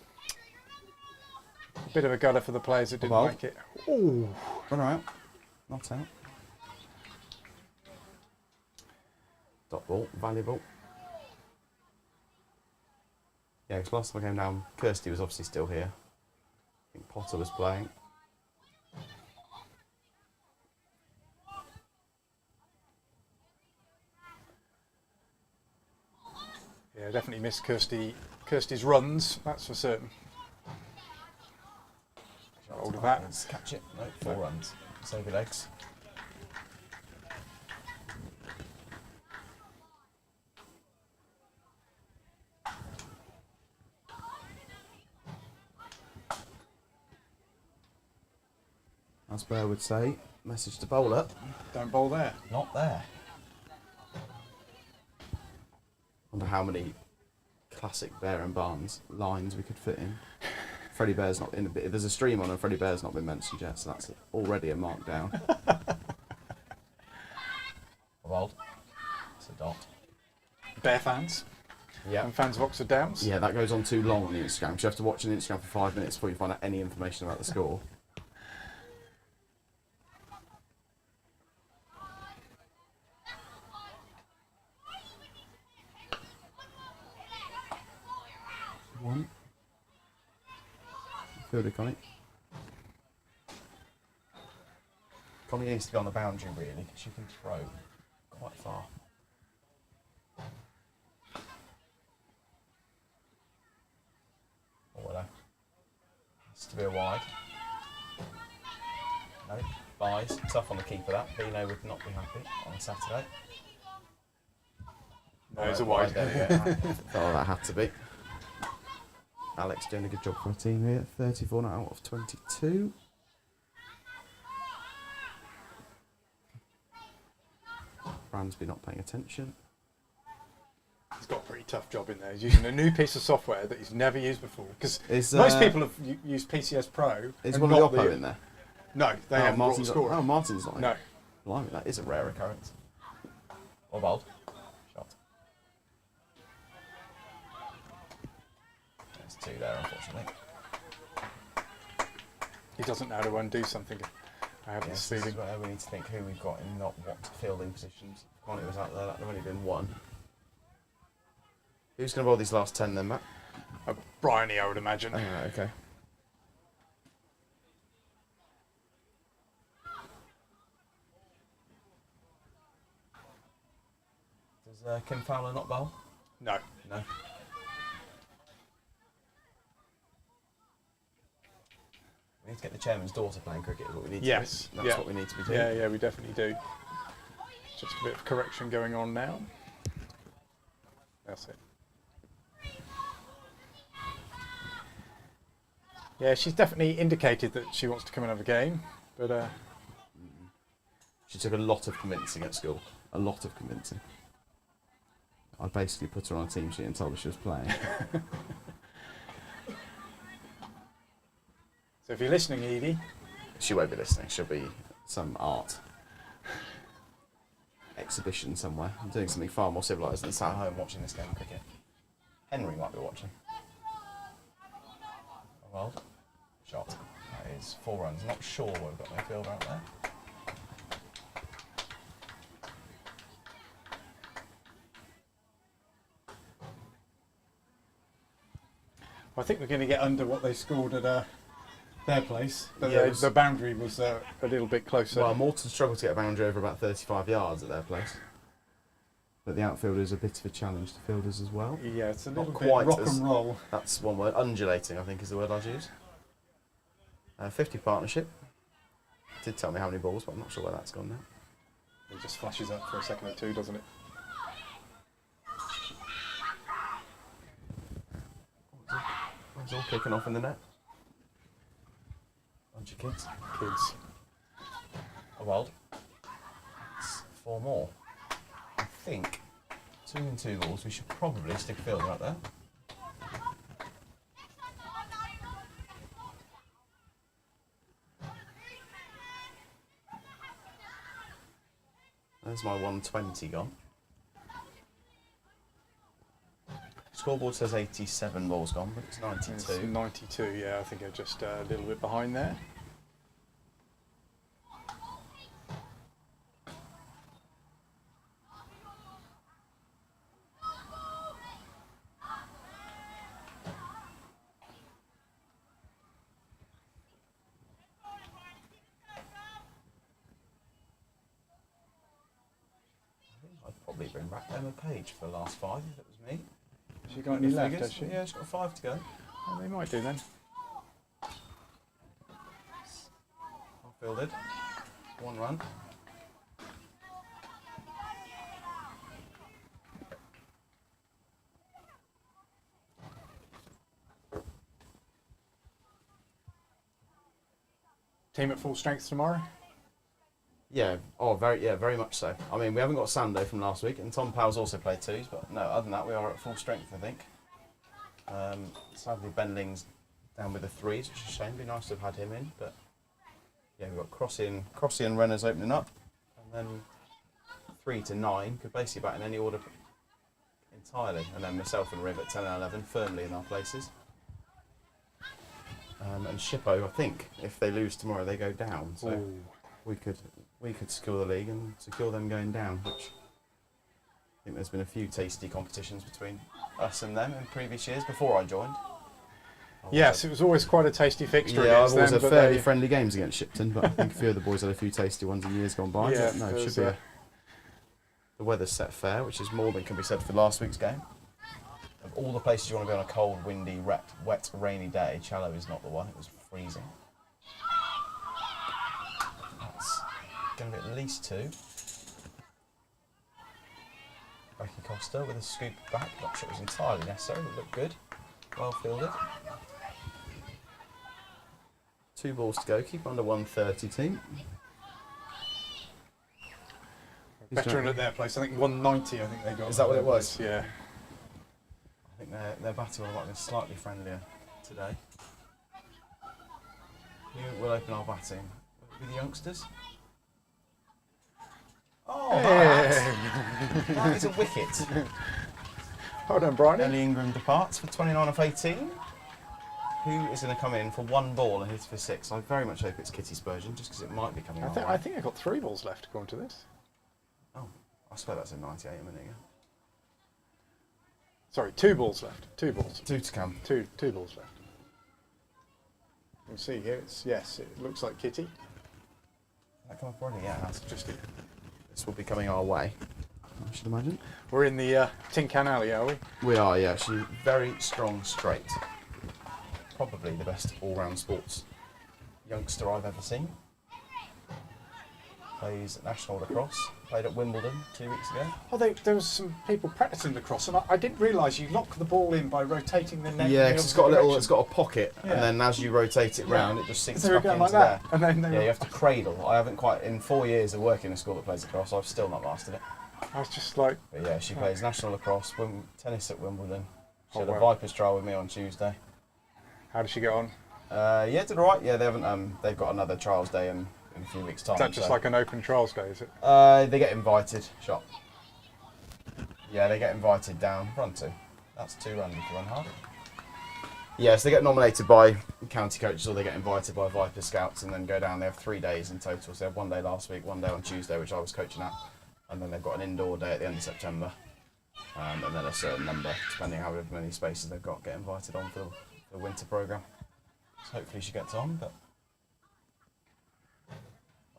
bit of a gutter for the players that didn't Well. make it. Oh, Run out. Not out. Dot ball. Valuable. Yeah, because last time I came down, Kirsty was obviously still here. I think Potter was playing. yeah, definitely missed Kirsty's runs. That's for certain. Hold of that. Let's catch it. No, 4 runs. Save your legs. As Bear would say, message to bowler. Don't bowl there. Not there. Wonder how many classic Bear and Barnes lines we could fit in. Freddie Bear's not in a bit. If there's a stream on and Freddie Bear's not been mentioned yet, so that's already a markdown. Well, it's a dot. Bear fans and fans of Oxford Downs. Yeah, that goes on too long on the Instagram. You have to watch an Instagram for 5 minutes before you find out any information about the score. One. Fielder Connie. Connie needs to be on the boundary really, because she can throw quite far. Oh, hello. Has to be a wide. No, buys. Tough on the keeper that. Bino would not be happy on Saturday. No, it's a wide. There we go. Oh, that had to be. Alex doing a good job for a team here. 34 not out of 22. Bransby not paying attention. He's got a pretty tough job in there. He's using a new piece of software that he's never used before. Because Is, most people have used PCS Pro. Is and one of not the Oppo in there? No, they haven't brought the Martin's score. oh, Martin's not in. No. Blimey, that is a rare occurrence. Or bold. Shot. There's 2 there, unfortunately. He doesn't know how to undo something. I have Yes, this this feeling. is where we need to think who we've got in not what fielding positions. Connie was out there, that would have only been 1. Who's going to bowl these last 10 then, Matt? Bryony, I would imagine. Oh, right, okay. Does Kim Fowler not bowl? No. No. We need to get the chairman's daughter playing cricket. Is what we need. Yes. To do. That's what we need to be doing. Yeah, yeah, we definitely do. Just a bit of correction going on now. That's it. Yeah, she's definitely indicated that she wants to come and have a game, but She took a lot of convincing at school. A lot of convincing. I basically put her on a team sheet and told her she was playing. so if you're listening, Edie, She won't be listening. She'll be some art exhibition somewhere. I'm doing something far more civilised than sat at home watching this game of cricket. Henry might be watching. Well, shot. That is 4 runs. Not sure what we've got no fielder out there. I think we're going to get under what they scored at their place. But Yeah, the boundary was a little bit closer. Well, Moreton struggled to get a boundary over about 35 yards at their place. But the outfielder is a bit of a challenge to fielders as well. yeah, it's a Not little quite bit rock as- and roll. That's one word. Undulating, I think, is the word I'd use. 50 partnership. Did tell me how many balls, but I'm not sure where that's gone now. It just flashes up for a second or two, doesn't it? It's all kicking off in the net. Bunch of kids. Kids. A wild. It's 4 more. I think 2 and 2 balls. We should probably stick a fielder out there. There's my 120 gone. Scoreboard says 87 balls gone, but it's 92. It's 92, yeah, I think I'm just a little bit behind there. I'd probably bring back Emma Page for the last 5 if it was me. Has she got any left, Figures? has she? Yeah, she's got 5 to go. Well, they might do then. Well fielded. 1 run. Team at full strength tomorrow? Yeah, very much so. I mean, we haven't got Sando from last week, and Tom Powell's also played 2s, but no, other than that, we are at full strength, I think. Sadly, Benling's down with the 3s, which is a shame. It'd be nice to have had him in, but yeah, we've got Crossy and Renners opening up, and then 3 to 9 could basically bat in any order entirely, and then myself and Riv at 10 and 11 firmly in our places. And Shippo, I think, if they lose tomorrow, they go down. So Ooh. we could secure the league and secure them going down. Which I think there's been a few tasty competitions between us and them in previous years before I joined. Yes, it was always quite a tasty fixture Yeah, I've against always them. had fairly friendly games against Shipton, but I think a few of the boys had a few tasty ones in years gone by. Yeah, But no, it should be the weather's set fair, which is more than can be said for last week's game. Of all the places you want to be on a cold, windy, wet, rainy day, Challow is not the one. It was freezing. That's going to be at least 2. Becky Costa with a scoop back. Not sure it was entirely necessary, but looked good. Well fielded. 2 balls to go. Keep under 130 team. Veteran at their place, I think 190. I think they got. Is that what it was? Yeah. I think their batting will have been slightly friendlier today. We'll open our batting with the youngsters. Oh, that is a wicket. Hold on, Brian. Ellie Ingram departs for 29 off 18. Who is going to come in for 1 ball and hits for 6? I very much hope it's Kitty Spurgeon, just because it might be coming I think I got 3 balls left according to this. Oh, I swear that's a 98 a minute ago. Sorry, 2 balls left. 2 balls. 2 to come. Two balls left. You can see here. Yes, it looks like Kitty. That come up already? Yeah, that's just it. This will be coming our way, I should imagine. We're in the Tin Can Alley, are we? We are, yeah. She's very strong straight. Probably the best all-round sports youngster I've ever seen. Plays national lacrosse. Played at Wimbledon 2 weeks ago. Oh, there was some people practicing lacrosse, and I didn't realise you lock the ball in by rotating the net. Yeah, in the because it's got a opposite little, direction. it's got a pocket, Yeah. and then as you rotate it round, it just sinks So we're back going into like that, there. and then they Yeah, were- you have to cradle. I haven't quite, in 4 years of working in a school that plays lacrosse, I've still not mastered it. I was just like, But yeah, she plays national lacrosse, tennis at Wimbledon. She Oh, had a wow. Vipers trial with me on Tuesday. how did she get on? Yeah, did alright. Yeah, they haven't. They've got another trials day in a few weeks' time. Is that just so- like an open trials day, is it? They get invited. Shot. Yeah, they get invited down. Run 2. That's 2 runs if you run hard. Yes, they get nominated by county coaches or they get invited by Viper Scouts and then go down. They have 3 days in total. So they have 1 day last week, 1 day on Tuesday, which I was coaching at. And then they've got an indoor day at the end of September. And then a certain number, depending however many spaces they've got, get invited on for the winter programme. So hopefully she gets on, but...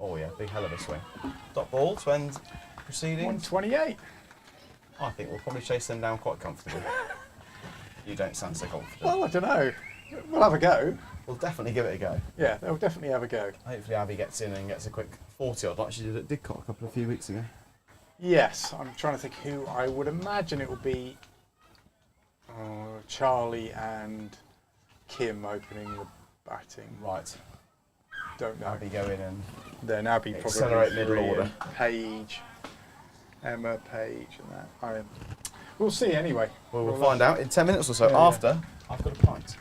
Oh yeah, big hell of a swing. Dot ball to end proceedings. 128. I think we'll probably chase them down quite comfortably. You don't sound so confident. Well, I don't know. We'll have a go. We'll definitely give it a go. Yeah, they'll definitely have a go. Hopefully Abby gets in and gets a quick 40 odd like she did at Didcot a few weeks ago. Yes, I'm trying to think who. I would imagine it will be Charlie and Kim opening the batting. Right. Don't know. Abby go in and Then Abby probably accelerate middle 3 order. and Paige, Emma, Paige, and that. We'll see anyway. Well, we'll find out in 10 minutes or so Yeah, after I've got a pint.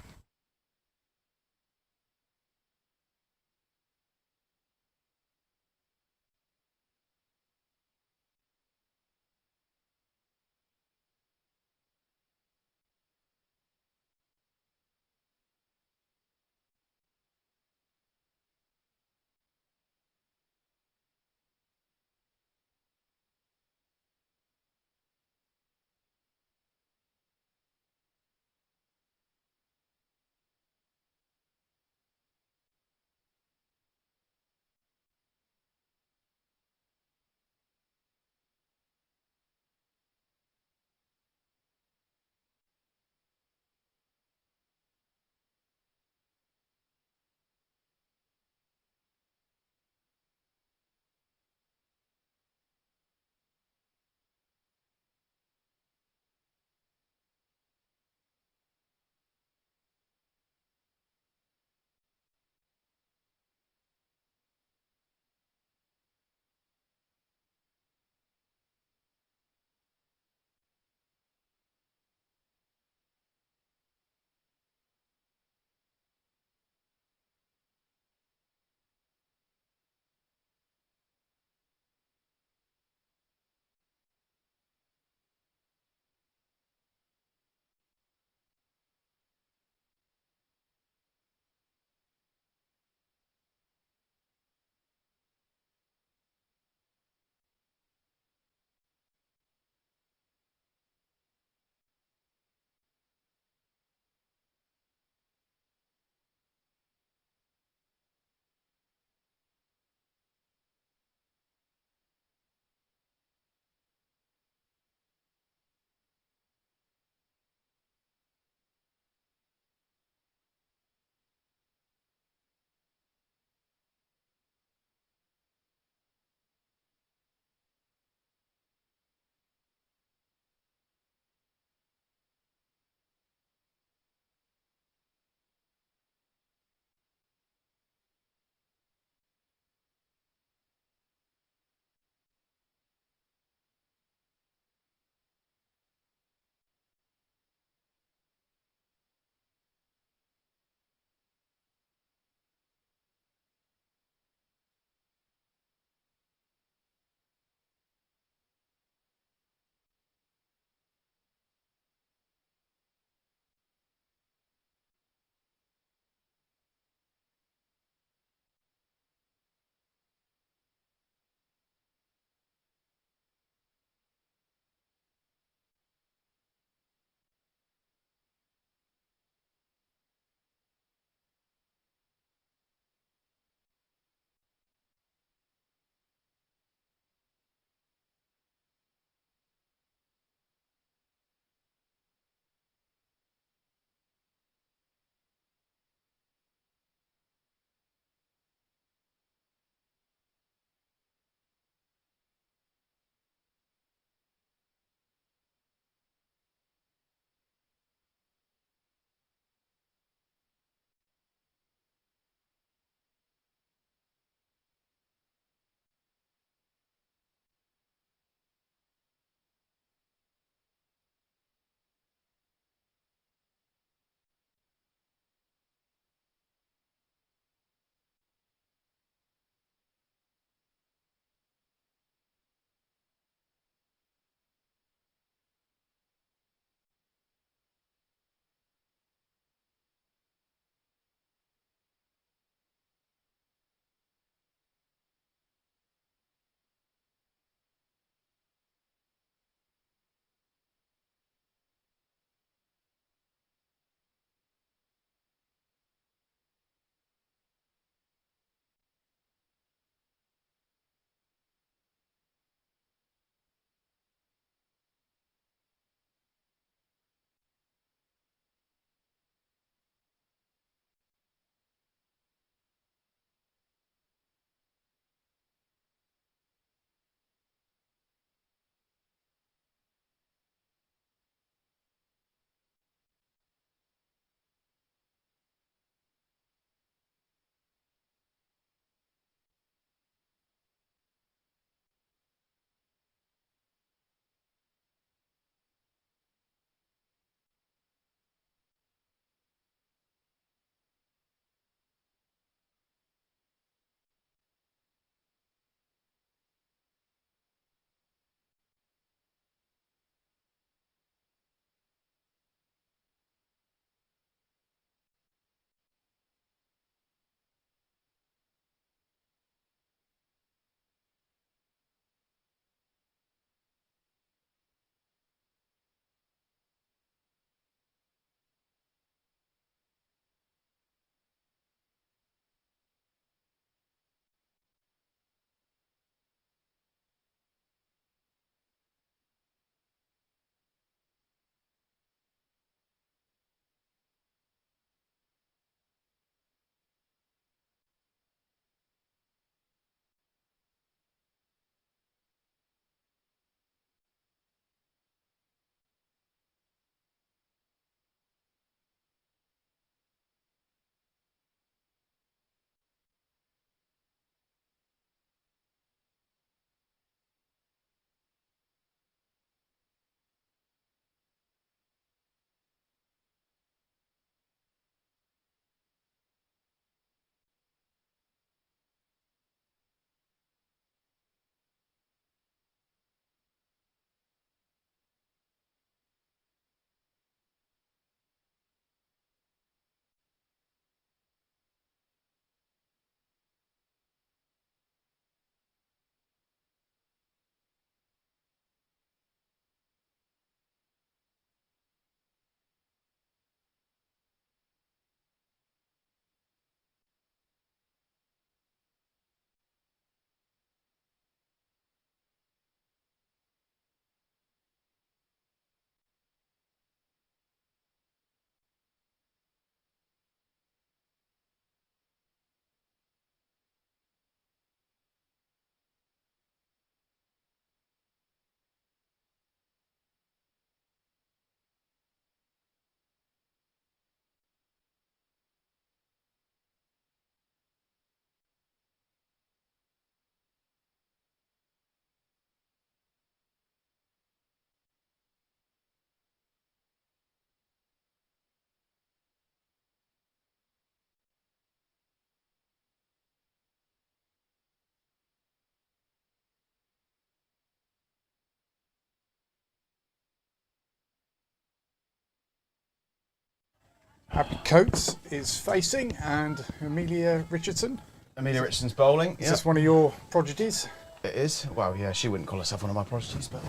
Abby Coates is facing, and Amelia Richardson. Amelia Richardson's bowling. Is this one of your prodigies? It is. Well, yeah, she wouldn't call herself one of my prodigies, but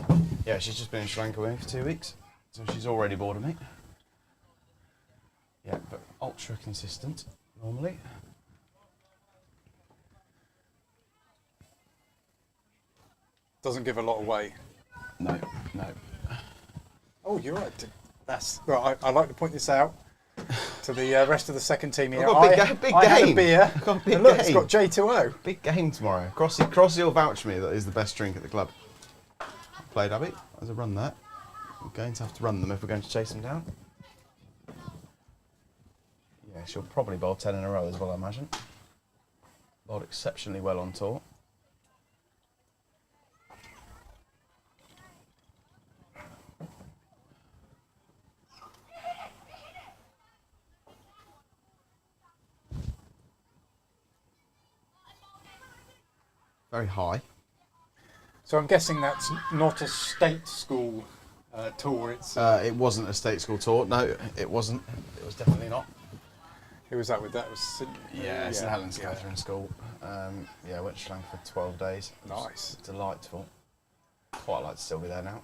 yeah, she's just been in Sri Lanka with me for 2 weeks, so she's already bored of me. Yeah, but ultra consistent normally. Doesn't give a lot away. No. Oh, you're right. That's right. I like to point this out to the rest of the second team here. I've got a big I had a game. beer. I've got a big And look, it's game. got J2O. Big game tomorrow. Crossy will vouch for me that is the best drink at the club. Played Abby. There's a run there. We're going to have to run them if we're going to chase them down. Yeah, she'll probably bowl 10 in a row as well, I imagine. Bowled exceptionally well on tour. Very high. So I'm guessing that's not a state school tour. It's It wasn't a state school tour. No, it wasn't. It was definitely not. who was that with? That was St. Yeah, St Helens Catherine School. Yeah, I went to Sri Lanka for 12 days. It was Nice. delightful. Quite like to still be there now.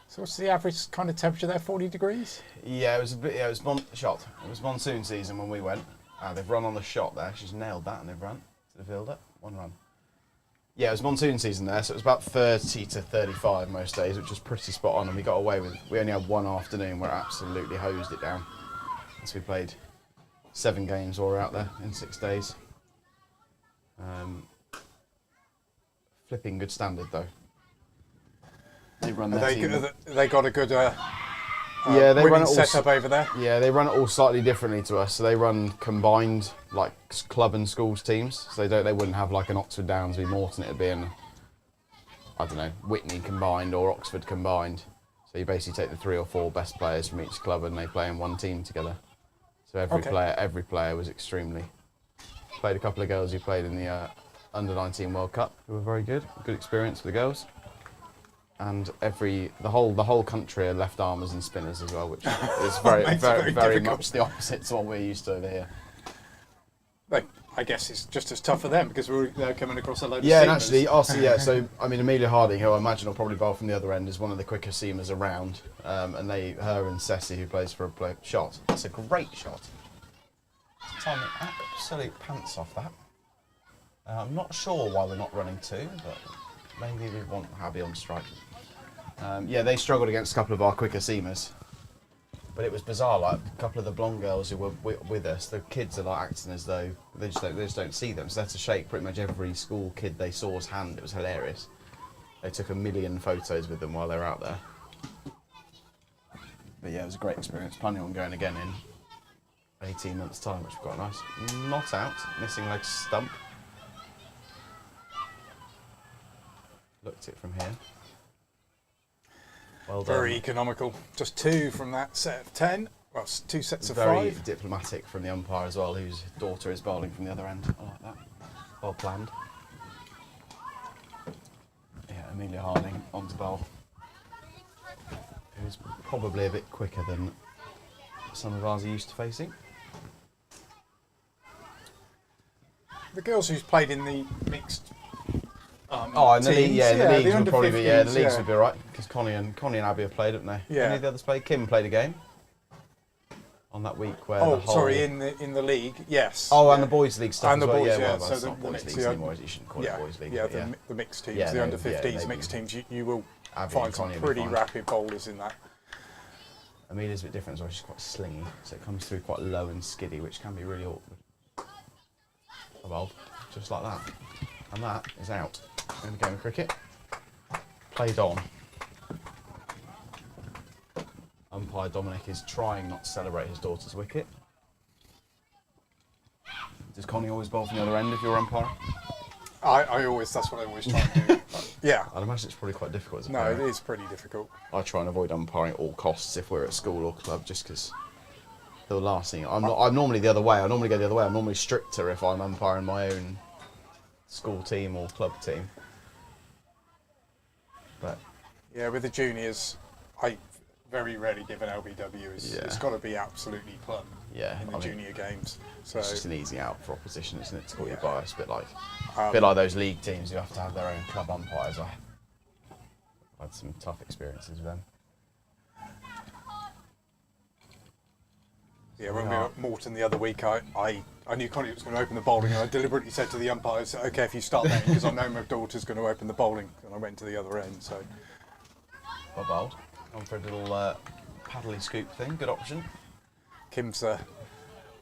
So what's the average kind of temperature there? 40 degrees? Yeah, it was a bit. Yeah, it was shot. It was monsoon season when we went. They've run on the shot there. She's nailed that, and they've run to the fielder. One run. Yeah, it was monsoon season there, so it was about 30 to 35 most days, which was pretty spot on, and we got away with. We only had one afternoon where it absolutely hosed it down. So we played 7 games while we were out there in 6 days. Flipping good standard though. They run their team. They got a good Yeah, they run winning it all setup over there. Yeah, they run it all slightly differently to us. So they run combined, like club and schools teams. So they wouldn't have like an Oxford Downs v Moreton. It'd be an, I don't know, Whitney combined or Oxford combined. So you basically take the 3 or 4 best players from each club and they play in one team together. So every player was extremely. Played a couple of girls who played in the under-19 World Cup who were very good. Good experience for the girls. And the whole country are left armers and spinners as well, which is very much the opposite to what we're used to over here. Like, I guess it's just as tough for them because they're coming across a load of Yeah, and seamers. actually, so I mean, Amelia Harding, who I imagine will probably bowl from the other end, is one of the quicker seamers around. And her and Ceci, who plays for a shot. That's a great shot. Time me absolute pants off that. I'm not sure why we're not running 2, but maybe we want Abby on strike. Yeah, they struggled against a couple of our quicker seamers. But it was bizarre, like a couple of the blonde girls who were with us, the kids are like acting as though they just don't see them. So they had to shake pretty much every school kid they saw's hand. It was hilarious. They took 1 million photos with them while they were out there. But yeah, it was a great experience. Planning on going again in 18 months' time, which was quite nice. Not out, missing leg stump. Looked it from here. Well done. Very economical. Just 2 from that set of 10. Well, 2 sets of Very 5. diplomatic from the umpire as well, whose daughter is bowling from the other end. I like that. Well planned. Yeah, Amelia Harding on to bowl. Who's probably a bit quicker than some of ours are used to facing. The girls who's played in the mixed In the league, teams, the leagues the would under probably be, 15s, the leagues would be right because Connie and Abby have played, haven't they? Yeah. Any of the others played? Kim played a game on that week where the whole. in the league, yes. Oh, and the boys' league stuff And as the well. boys, yeah, yeah. well, So that's the not boys' next leagues year- anymore. You shouldn't call it boys' league. Yeah, but the mixed teams, Yeah, the under yeah, 15s they'd mixed be- teams. You will Abby find and some Connie will be pretty fine. rapid bowlers in that. Amelia's a bit different as well. She's quite slingy, so it comes through quite low and skiddy, which can be really awkward. A bowl, just like that. And that is out in the game of cricket. Played on. Umpire Dominic is trying not to celebrate his daughter's wicket. Does Connie always bowl from the other end if you're umpire? That's what I always try and do. Yeah. I'd imagine it's probably quite difficult as a No, parent. it is pretty difficult. I try and avoid umpiring at all costs if we're at school or club, just because the last thing. I'm normally the other way. I normally go the other way. I'm normally stricter if I'm umpiring my own school team or club team. But Yeah, with the juniors, I very rarely give an LBW. It's got to be absolutely plumb in the junior games. So it's just an easy out for opposition, isn't it? To call your Yeah. bias, a bit like those league teams who have to have their own club umpires. I've had some tough experiences with them. yeah, when we were at Moreton the other week, I knew Connie was going to open the bowling, and I deliberately said to the umpires, "Okay, if you start there, because I know my daughter's going to open the bowling," and I went to the other end. So Well bowled. On for a little paddly scoop thing. Good option. Kim's a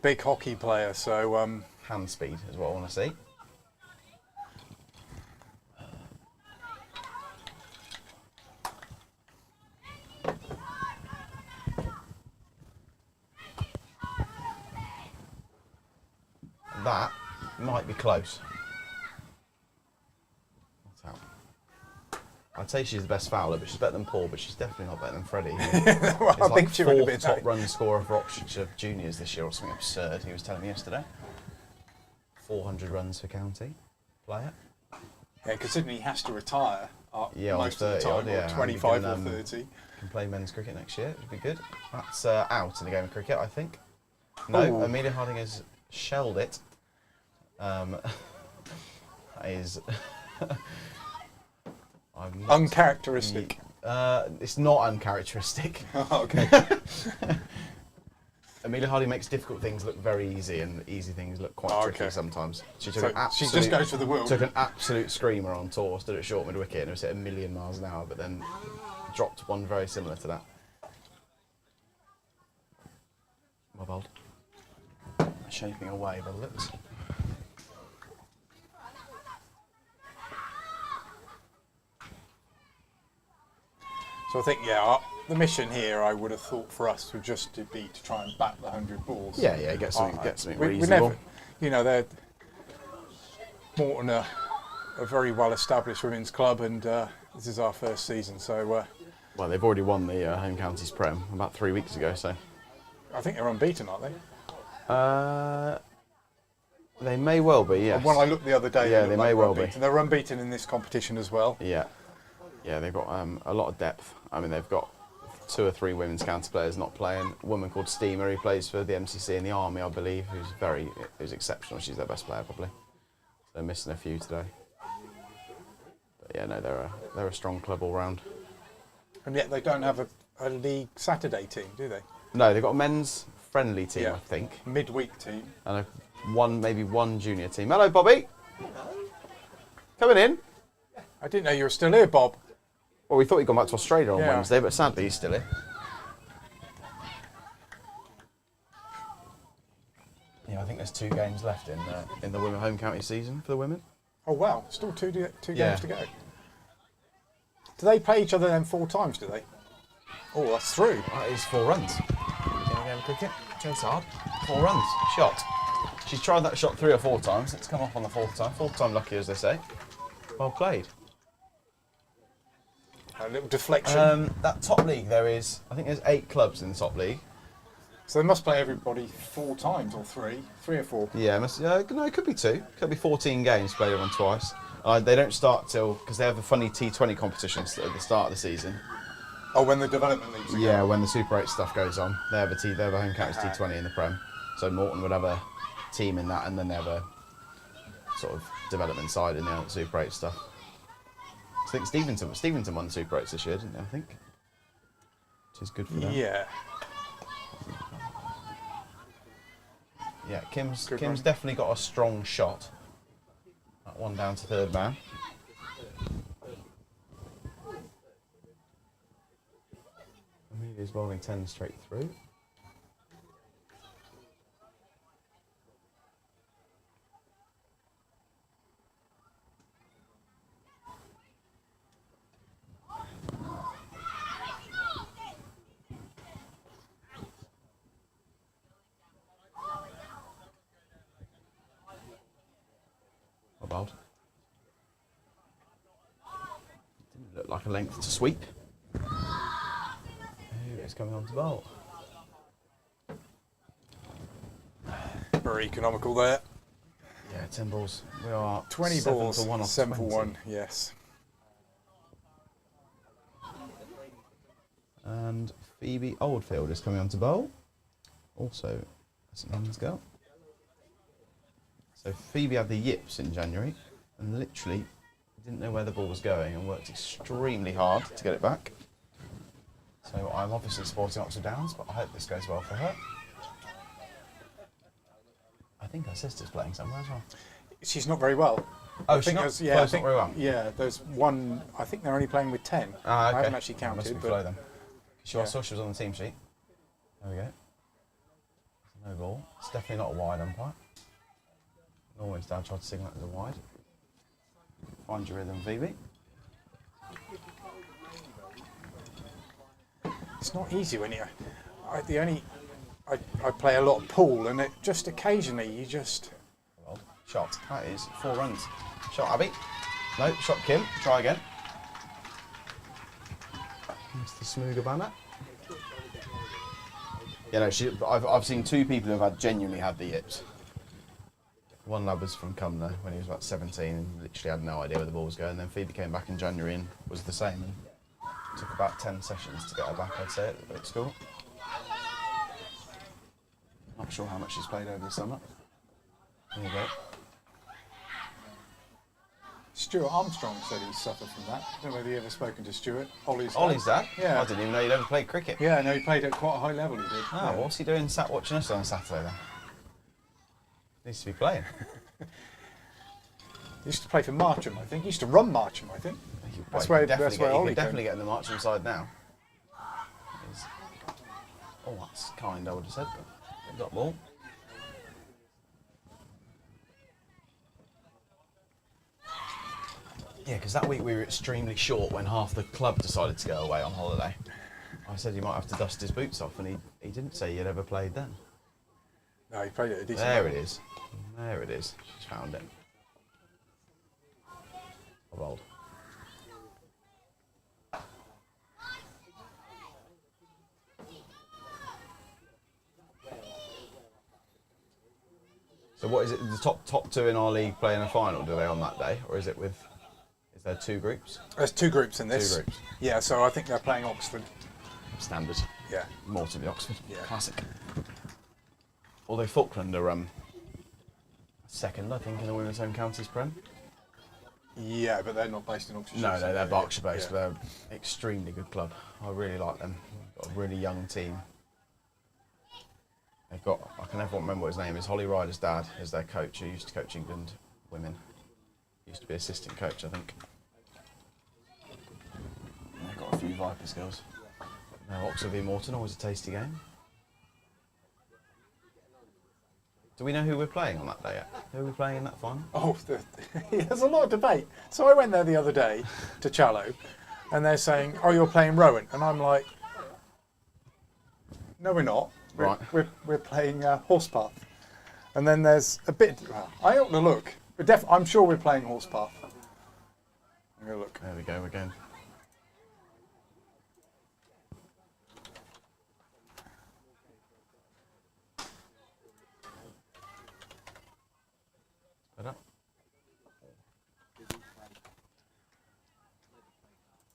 big hockey player, so Hand speed is what I want to see. That might be close. What's out? I'd say she's the best fouler, but she's better than Paul, but she's definitely not better than Freddie. well, I He's think she would have been fourth top run scorer for Oxfordshire Juniors this year, or something absurd. He was telling me yesterday. 400 runs for county player. Yeah, considering he has to retire Yeah, most on of the 30 time, odd, yeah. or 25 And or he 30. Can play men's cricket next year, which would be good. That's out in the game of cricket, I think. No, Ooh. Amelia Harding has shelled it. That is... I'm not Uncharacteristic. It's not uncharacteristic. Okay. Amelia Harding makes difficult things look very easy, and easy things look quite tricky sometimes. She took So an absolute, she just goes for the world. Took an absolute screamer on tour, stood at short mid wicket, and it was hit a million miles an hour, but then dropped one very similar to that. Well bowled. Shaping away by the looks. So I think, the mission here, I would have thought for us would just to be to try and bat the 100 balls. Yeah, get something We reasonable. never, they're Moreton are a very well-established women's club, and this is our first season. So, Well, they've already won the Home Counties Prem about 3 weeks ago, so. I think they're unbeaten, aren't they? They may well be, yes. When I looked the other day, they may well be. They're unbeaten in this competition as well. Yeah, they've got a lot of depth. I mean, they've got 2 or 3 women's county players not playing. A woman called Steamer, who plays for the MCC in the Army, I believe, who's exceptional. She's their best player, probably. So missing a few today. But yeah, no, they're a strong club all round. And yet they don't have a league Saturday team, do they? No, they've got a men's friendly team, I think, Midweek team. and maybe one junior team. Hello, Bobby. Coming in. I didn't know you were still here, Bob. Well, we thought he'd gone back to Australia on Yeah. Wednesday, but sadly he's still here. Yeah, I think there's 2 games left in the women home county season for the women. Oh wow, still two Yeah. games to go. Do they play each other then 4 times? Do they? Oh, that's through. That is 4 runs. In a game of cricket, chase hard. 4 runs, shot. She's tried that shot 3 or 4 times. It's come off on the 4th time. 4th time lucky, as they say. Well played. A little deflection. That top league, I think there's 8 clubs in the top league. So they must play everybody 4 times, or 3 or 4. Yeah, no, it could be 2. Could be 14 games played on twice. They don't start because they have the funny T20 competitions at the start of the season. Oh, when the development leagues are Yeah, going. when the Super 8 stuff goes on, they have a home counties T20 in the Prem. So Moreton would have a team in that, and then they have a sort of development side in the Super 8 stuff. I think Steventon won the Super 8s this year, didn't they? I think, which is good for them. Yeah. Yeah, Kim's run. definitely got a strong shot. That one down to 3rd man. Amelia's bowling 10 straight through. About. Didn't look like a length to sweep. It's coming on to bowl. Very economical there. Yeah, 10 balls. We are 20 7 balls, for 1 off 7 for 20. 1, yes. And Phoebe Oldfield is coming on to bowl. Also a St Helens girl. So Phoebe had the yips in January and literally didn't know where the ball was going and worked extremely hard to get it back. So I'm obviously supporting Oxford Downs, but I hope this goes well for her. I think her sister's playing somewhere as well. She's not very well. Oh, I she's think not? there's- Flo's not very well? Yeah, there's one. I think they're only playing with 10. Ah, okay. I haven't actually Must counted. be But Flo then. I Yeah. saw she was on the team sheet. There we go. No ball. It's definitely not a wide umpire. Always Dad tried to signal it as a wide. Find your rhythm, Phoebe. it's not easy when you. I play a lot of pool, and it just occasionally you just. Well, shot. That is 4 runs. Shot, Abby. No, shot, Kim. Try again. Mr. Smooger banner. Yeah, no, I've seen 2 people who have genuinely had the yips. One lad was from Cumnor when he was about 17 and literally had no idea where the ball was going. Then Phoebe came back in January and was the same. And took about 10 sessions to get her back, I'd say, at school. Not sure how much she's played over the summer. There you go. Stuart Armstrong said he suffered from that. I don't know whether you ever spoken to Stuart. Ollie's dad? Yeah. I didn't even know you'd ever played cricket. Yeah, no, he played at quite a high level. He did. Oh, yeah. what's he doing sat watching us on a Saturday then? Needs to be playing. He used to play for Marcham, I think. He used to run Marcham, I think. That's where You Ollie could definitely came. get in the Marcham side now. Oh, that's kind, I would have said, but they got ball. Yeah, because that week we were extremely short when half the club decided to go away on holiday. I said he might have to dust his boots off, and he didn't say he'd ever played then. No, he played at a decent There level. it is. There it is. She's found it. Of old. So what is it? The top 2 in our league play in a final? Do they on that day, or is it with? Is there 2 groups? There's 2 groups in this. 2 groups. Yeah, so I think they're playing Oxford. Standard. Yeah. Moreton v Oxford. Yeah. Classic. Although Falkland are second, I think, in the Women's Home Counties Prem. Yeah, but they're not based in Oxfordshire. No, so they're Berkshire based. Yeah. They're an extremely good club. I really like them. Got a really young team. They've got, I can never remember what his name is, Holly Ryder's dad is their coach, who used to coach England women. Used to be assistant coach, I think. And they've got a few Vipers girls. Now Oxford v Moreton, always a tasty game. Do we know who we're playing on that day yet? Who are we playing in that final? Oh, there's a lot of debate. So I went there the other day to Challow, and they're saying, "Oh, you're playing Rowan," and I'm like, "No, we're not. Right. We're playing Horsepath." And then there's a bit. Well, I ought to look. But I'm sure we're playing Horsepath. I'm gonna look. There we go again. Better.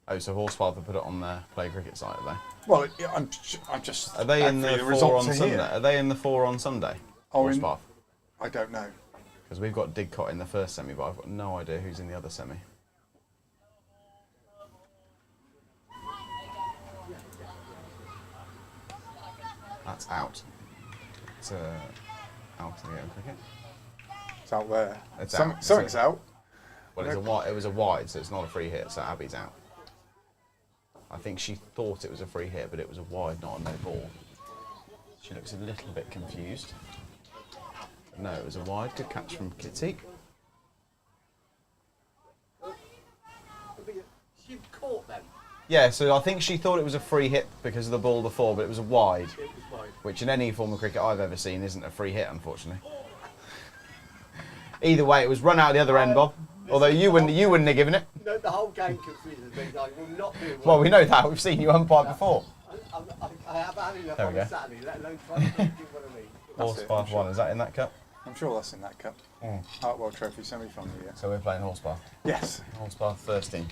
Oh, so Horsepath have put it on their play cricket site, have they? Well, yeah, I'm just. Are they in the thankfully 4 results on are Sunday? here. Are they in the 4 on Sunday? Oh, in- Horsepath. I don't know. Because we've got Didcot in the first semi, but I've got no idea who's in the other semi. That's out. It's out of the game cricket. It's out there. It's out. Something's out. Well, it was a wide, so it's not a free hit, so Abby's out. I think she thought it was a free hit, but it was a wide, not a no ball. She looks a little bit confused. No, it was a wide. Good catch from Kitty. She caught them. Yeah, so I think she thought it was a free hit because of the ball before, but it was a wide, It was wide. which in any form of cricket I've ever seen isn't a free hit, unfortunately. Either way, it was run out the other end, Bob. Although you wouldn't have given it. No, the whole game confuses me. I will not do it. Well, we know that. We've seen you umpire before. I have had enough There we on go. a Saturday, let alone trying to do one of me. That's it, Horsepath I'm sure. 1, is that in that cup? I'm sure that's in that cup. Hartwell Trophy semi-final. Yeah. So we're playing Horsepath. Yes. Horsepath first team.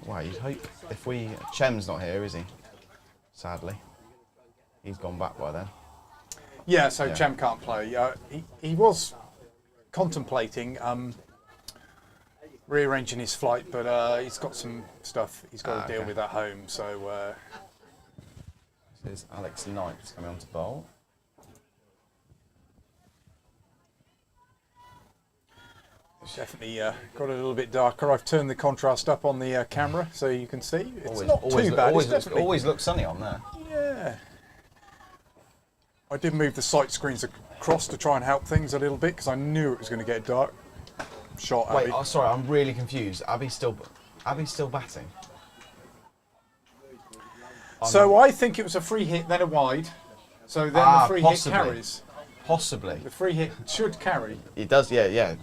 Well, you'd hope if we... Chem's not here, is he? Sadly. He's gone back by then. Yeah, so Yeah. Chem can't play. He was contemplating rearranging his flight, but he's got some stuff he's got to deal Okay. with at home. So This is Alex Knight coming on to bowl. it's definitely got a little bit darker. I've turned the contrast up on the camera so you can see. It's not too bad. It's definitely- Always looks sunny on there. Yeah. I did move the sight screens across to try and help things a little bit because I knew it was going to get dark. Shot Wait, Abby. oh, sorry, I'm really confused. Abby's still batting. So I think it was a free hit, then a wide. So then the free possibly. hit carries. Possibly. The free hit should carry. It does, yeah.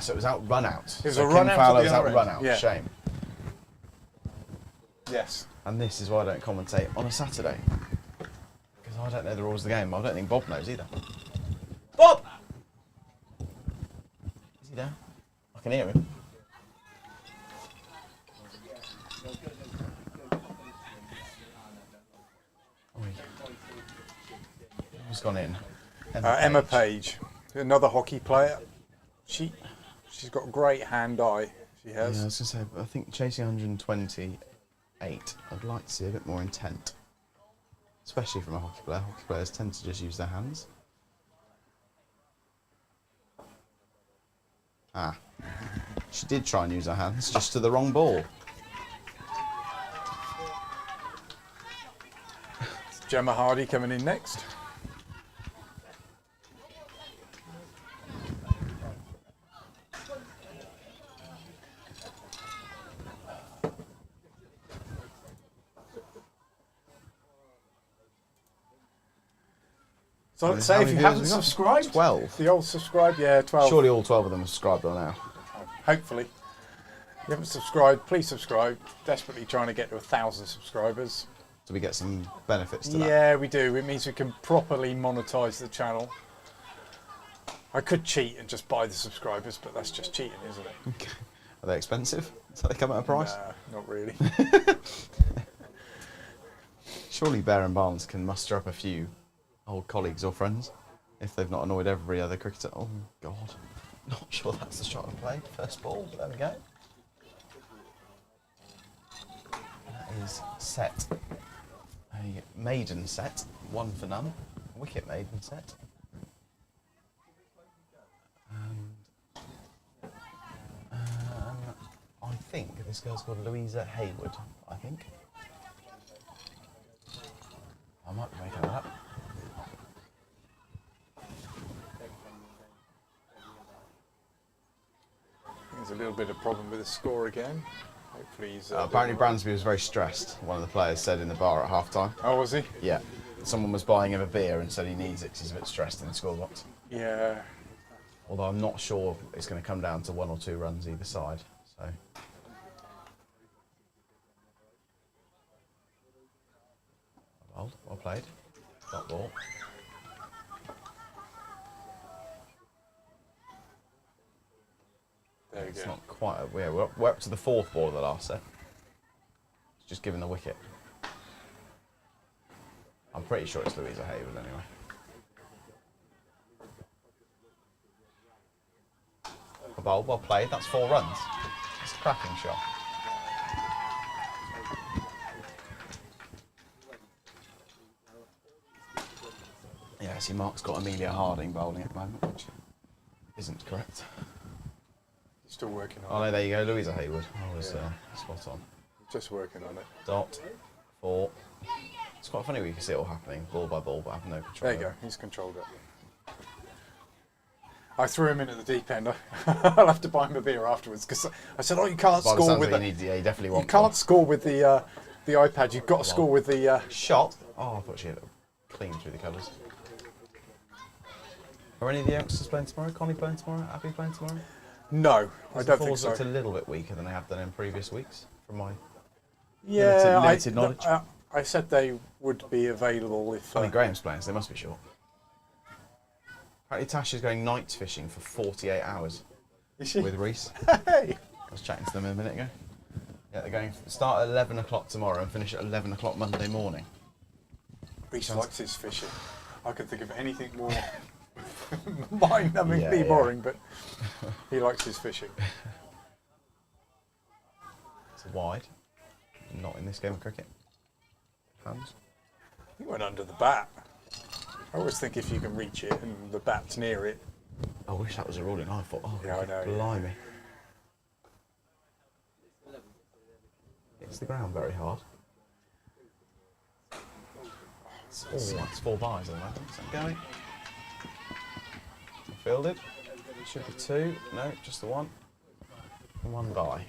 So it was out run out. It was so a run Kim out Fowler at the was out other run end. out. Yeah. Shame. Yes. And this is why I don't commentate on a Saturday. Because I don't know the rules of the game. I don't think Bob knows either. Bob! Is he there? I can hear him. Who's gone in? Emma Page, another hockey player. She's got great hand-eye. She Yeah, I has. was going to say, I think chasing 128, I'd like to see a bit more intent. Especially from a hockey player. Hockey players tend to just use their hands. She did try and use her hands, just to the wrong ball. Gemma Hardy coming in next. So let's say How if many you viewers haven't have we got? subscribed, 12. the old subscribe, yeah, 12. Surely all 12 of them are subscribed by now. Hopefully. If you haven't subscribed, please subscribe. Desperately trying to get to 1,000 subscribers. Do we get some benefits to that? Yeah, we do. It means we can properly monetize the channel. I could cheat and just buy the subscribers, but that's just cheating, isn't it? Okay. Are they expensive? Do they come at a price? Nah, not really. Surely Bear and Barnes can muster up a few old colleagues or friends if they've not annoyed every other cricketer. Oh, God. Not sure that's the shot I played. First ball, but there we go. That is set. A maiden set, 1 for none. Wicket maiden set. I think this girl's called Louisa Hayward, I think. I might be making that up. There's a little bit of problem with the score again. Hopefully he's... Apparently Bransby was very stressed, one of the players said in the bar at half-time. Oh, was he? Yeah. Someone was buying him a beer and said he needs it because he's a bit stressed in the scorebox. Yeah. Although I'm not sure it's going to come down to 1 or 2 runs either side. So. Well played. Dot ball. There we It's go. not quite. We're up to the 4th ball of the last set. It's just given the wicket. I'm pretty sure it's Louisa Hayward anyway. A bowl, well played. That's 4 runs. It's a cracking shot. Yeah, see, Mark's got Amelia Harding bowling at the moment, which isn't correct. Still working Oh on no, it. there you go, Louisa Hayward. I was spot on. Just working on it. Dot, 4. It's quite funny when you can see it all happening, ball by ball, but I have no control. There you go. He's controlled it. I threw him in at the deep end. I'll have to buy him a beer afterwards because I said, "Oh, you can't By the score sounds with of it, the, you need, yeah, you definitely you want can't one. score with the iPad. You've got to score with the." Shot. Oh, I thought she had it clean through the colours. Are any of the youngsters playing tomorrow? Connie playing tomorrow? Abby playing tomorrow? No, I don't think Fours so. looked a little bit weaker than they have done in previous weeks, from my Yeah, limited knowledge. I said they would be available if. I mean, Graham's playing, so they must be short. Apparently Tasha's going night fishing for 48 hours Is she? with Reese. Hey. I was chatting to them a minute ago. Yeah, they're going to start at 11 o'clock tomorrow and finish at 11 o'clock Monday morning. Reece likes his fishing. I could think of anything more mind-numbingly boring, but he likes his fishing. It's a wide. Not in this game of cricket. Hands. He went under the bat. I always think if you can reach it and the bat's near it. I wish that was a ruling. I thought, oh, Yeah, I know. blimey. Hits the ground very hard. That's 4 byes, I think. Is that going? Fielded. Should be 2. No, just the 1. 1 bye.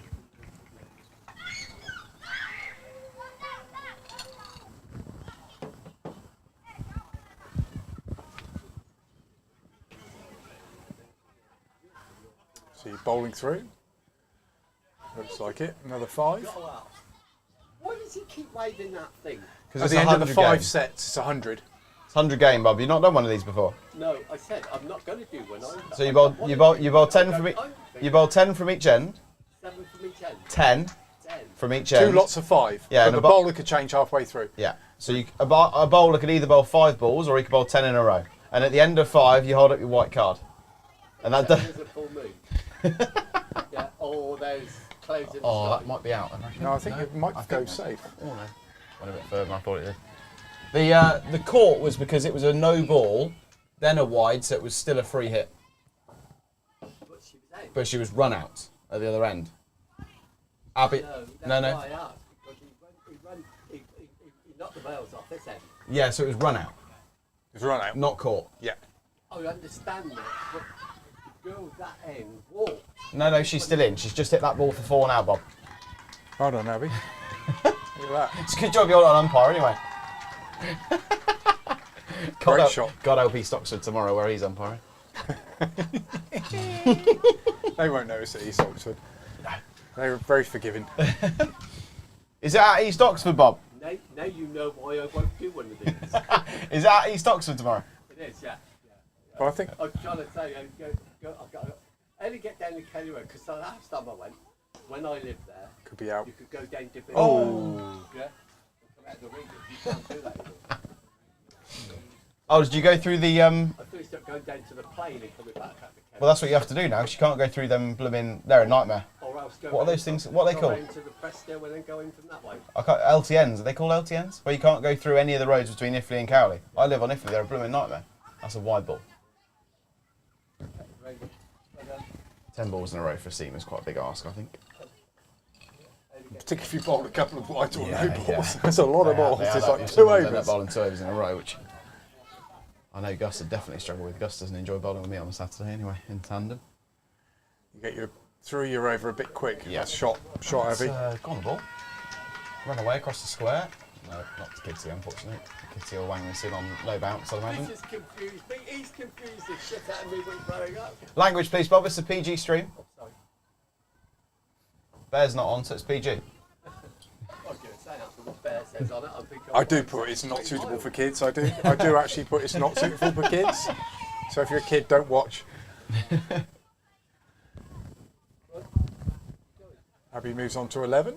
So you're bowling through. Looks like it. Another 5. Why does he keep waving that thing? Because At it's the end of the 100 5 game. sets, it's 100. It's 100 game, Bob. You've not done one of these before. No, I said I'm not going to do one. So you bowl 10 from you bowl 10 from each end. 7 from each end. 10 10. from each 2 end. lots of 5. Yeah, but and the a bo- bowler could change halfway through. Yeah. So a bowler could either bowl 5 balls or he could bowl 10 in a row. And at the end of 5, you hold up your white card. And that does. There's a full moon. Yeah. Or there's closing. Oh, that might be out. I reckon. No, I think it might I go think safe. Oh no. Went a bit further than I thought it did. The court was because it was a no ball, then a wide, so it was still a free hit. But she was out. But she was run out at the other end. Abby. No, that's No. why I asked, because he knocked the bails off this end. Yeah, so it was run out, It's run out. not caught. Yeah. I understand that, but the girl that end walked. No, she's still in. She's just hit that ball for 4 now, Bob. Hold on, Abby. Look at that. It's a good job you're on umpire anyway. Great shot. God help East Oxford tomorrow where he's umpiring. They won't notice at East Oxford. They were very forgiving. Is it at East Oxford, Bob? Now you know why I won't do one of these. Is it at East Oxford tomorrow? It is, yeah. But I think I was trying to say, I only get down to Kelly Road because the last time I went, when I lived there, could be out. you could go down to Oh. yeah, and come out of the ring. You can't do that anymore. Oh, did you go through the? I thought you started going down to the plane and coming back up to Kelly. Well, that's what you have to do now. 'Cause you can't go through them blooming. They're a nightmare. Or else go What are those things? What are they go called? round to the press still and then go in from that way. LTNs. Are they called LTNs? Where you can't go through any of the roads between Iffley and Cowley. I live on Iffley. They're a blooming nightmare. That's a wide ball. Very good. Well done. 10 balls in a row for a seam is quite a big ask, I think. Particularly if you bowled a couple of wides or Yeah, no balls. yeah. That's a lot of balls. They It's add up. like You 2 sometimes end up overs. bowling 2 overs in a row, which I know Gus would definitely struggle with. Gus doesn't enjoy bowling with me on a Saturday anyway, in tandem. You get through your over a bit quick. Yeah. That's shot Abby. Gone the ball. Run away across the square. No, not to Kitty, unfortunately. Kitty will wang this in on low bounce, I'd imagine. This has confused me. He's confused the shit out of me when he's blowing up. Language, please, Bob. It's a PG stream. Oh, sorry. Bear's not on, so it's PG. I was going to say after what Bear says on it, I think I do put it's not suitable for kids. I do actually put it's not suitable for kids. So if you're a kid, don't watch. Abby moves on to 11.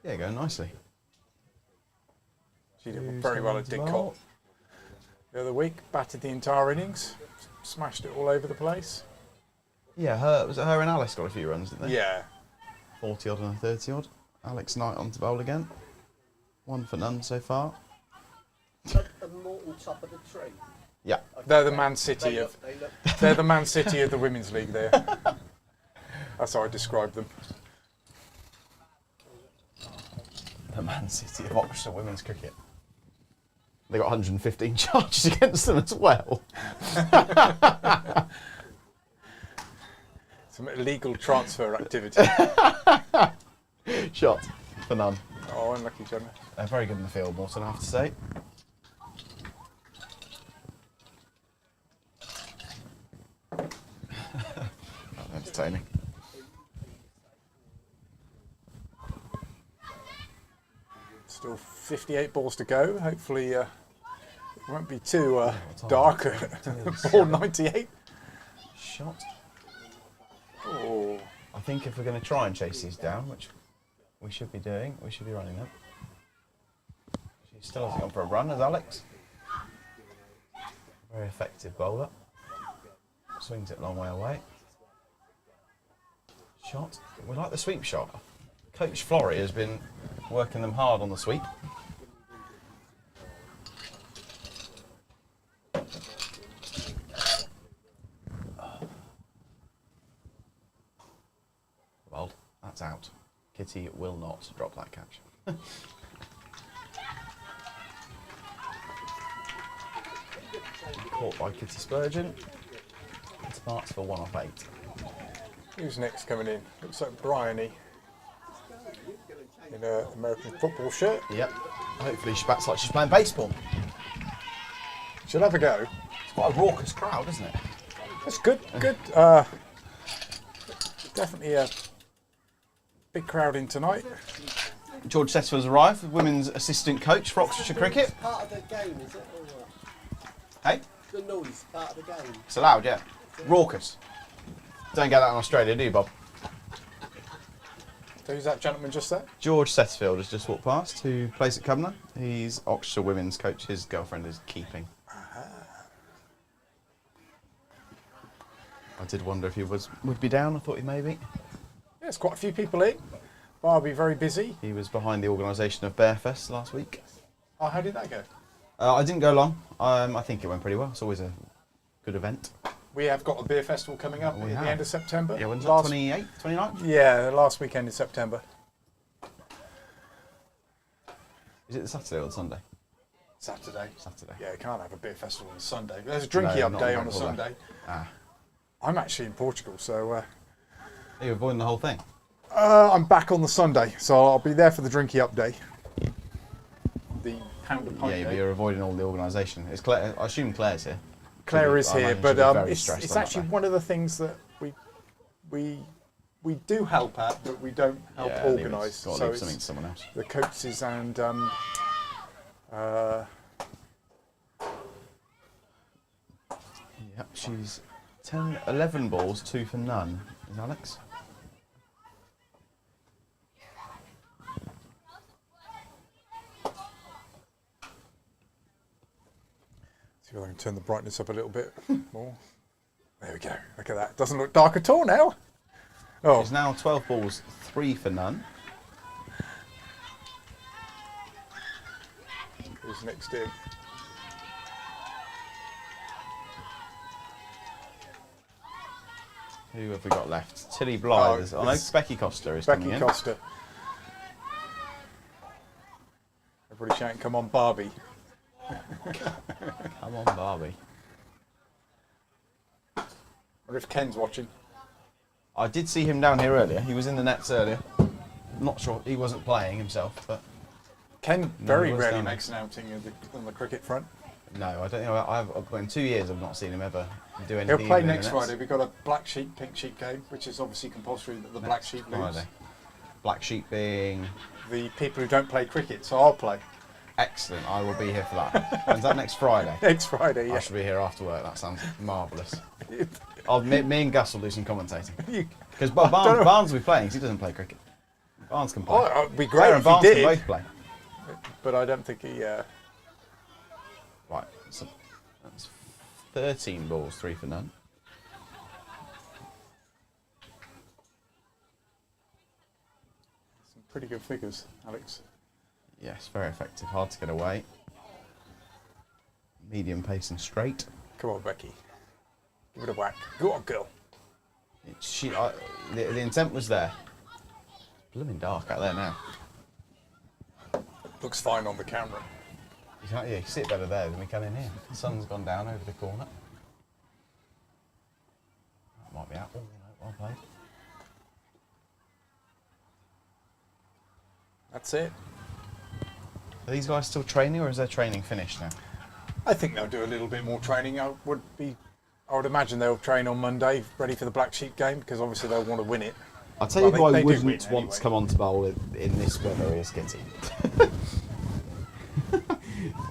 Yeah, going nicely. She did very well at Didcot the other week. Batted the entire innings. Smashed it all over the place. Yeah, was it her and Alice got a few runs, didn't they? Yeah. 40 odd and a 30 odd. Alex Knight on to bowl again. 1 for none so far. At the Moreton top of the tree. Yeah. They're the Man City of they're the Man City of the Women's League there. That's how I describe them. The Man City of Oxfordshire Women's Cricket. They got 115 charges against them as well. Some illegal transfer activity. Shot for none. Oh, unlucky, Gemma. They're very good in the field, Moreton, I have to say. Entertaining. Still 58 balls to go. Hopefully it won't be too dark at ball 98. Shot. Oh, I think if we're going to try and chase these down, which we should be doing, we should be running them. She still hasn't gone for a run, as Alex. Very effective bowler. Swings it a long way away. Shot. We like the sweep shot. Coach Flory has been working them hard on the sweep. Well, that's out. Kitty will not drop that catch. Caught by Kitty Spurgeon. It marks for 1 off 8. Who's next coming in? Looks like Bryony in an American football shirt. Yep. Hopefully she bats like she's playing baseball. She'll have a go. It's quite a raucous crowd, isn't it? That's good, good. Definitely a big crowd in tonight. George Setterfield's arrived, women's assistant coach for Oxfordshire Cricket. Part of the game, is it? Or what? Hey? The noise, part of the game. It's allowed, yeah. Raucous. Don't get that in Australia, do you, Bob? So who's that gentleman just there? George Setterfield has just walked past, who plays at Cumnor. He's Oxfordshire Women's coach. His girlfriend is keeping. I did wonder if he would be down. I thought he may be. Yeah, there's quite a few people in. Barbie very busy. He was behind the organisation of Bearfest last week. Oh, how did that go? I didn't go long. I think it went pretty well. It's always a good event. We have got a beer festival coming up at the end of September. Yeah, when's that? 28th, 29th? Yeah, the last weekend in September. Is it the Saturday or the Sunday? Saturday. Saturday. Yeah, you can't have a beer festival on Sunday. There's a drinky up not day on on a bank holiday. Sunday. Ah. I'm actually in Portugal, so Are you avoiding the whole thing? I'm back on the Sunday, so I'll be there for the drinky up day. The pound a pint Yeah, but day. you're avoiding all the organisation. Is Claire? I assume Claire's here. Claire is I here, imagine but she'll be very it's stressed on actually that day. one of the things that we do help at, but we don't help organise. Got to So leave something to it's someone else. the coaches and Yep, she's 11 balls, 2 for none. Is Alex? see if I can turn the brightness up a little bit more. There we go. Look at that. Doesn't look dark at all now. Oh, She's now 12 balls, 3 for none. who's next in? Who have we got left? Tilly Blythe. Oh, I know it's Becky Costa is coming Becky in. Costa. Everybody shouting, "Come on, Barbie!" Come on, Barbie. Wonder if Ken's watching. I did see him down here earlier. He was in the nets earlier. Not sure he wasn't playing himself, but Ken very he was rarely down there. makes an outing on the cricket front. no, I don't think I've in 2 years I've not seen him ever do anything. He'll play even in next the nets. Friday. We've got a black sheep, pink sheep game, which is obviously compulsory that the black Next sheep lose. Friday. Black sheep being The people who don't play cricket, so I'll play excellent. I will be here for that. When's that? Next Friday. next Friday. I Yeah. should be here after work. That sounds marvellous. Me and Gus will do some commentating. You- Because don't know. Barnes will be playing 'cause he doesn't play cricket. Barnes can play. Oh, it'd be Claire great and if he Barnes can did, both play. but I don't think he. Right, so that's 13 balls, 3 for none. Some pretty good figures, Alex. Yes, very effective. Hard to get away. Medium pace and straight. Come on, Becky. Give it a whack. Go on, girl. The intent was there. Blooming dark out there now. Looks fine on the camera. You can see it better there than we can in here. The sun's gone down over the corner. That might be out. Oh, no, well played. That's it. Are these guys still training, or is their training finished now? I think they'll do a little bit more training. I would imagine they'll train on Monday, ready for the black sheep game, because obviously they'll want to win it. I'll tell you Well, who they I do wouldn't win want to anyway. come on to bowl in this weather is Kitty.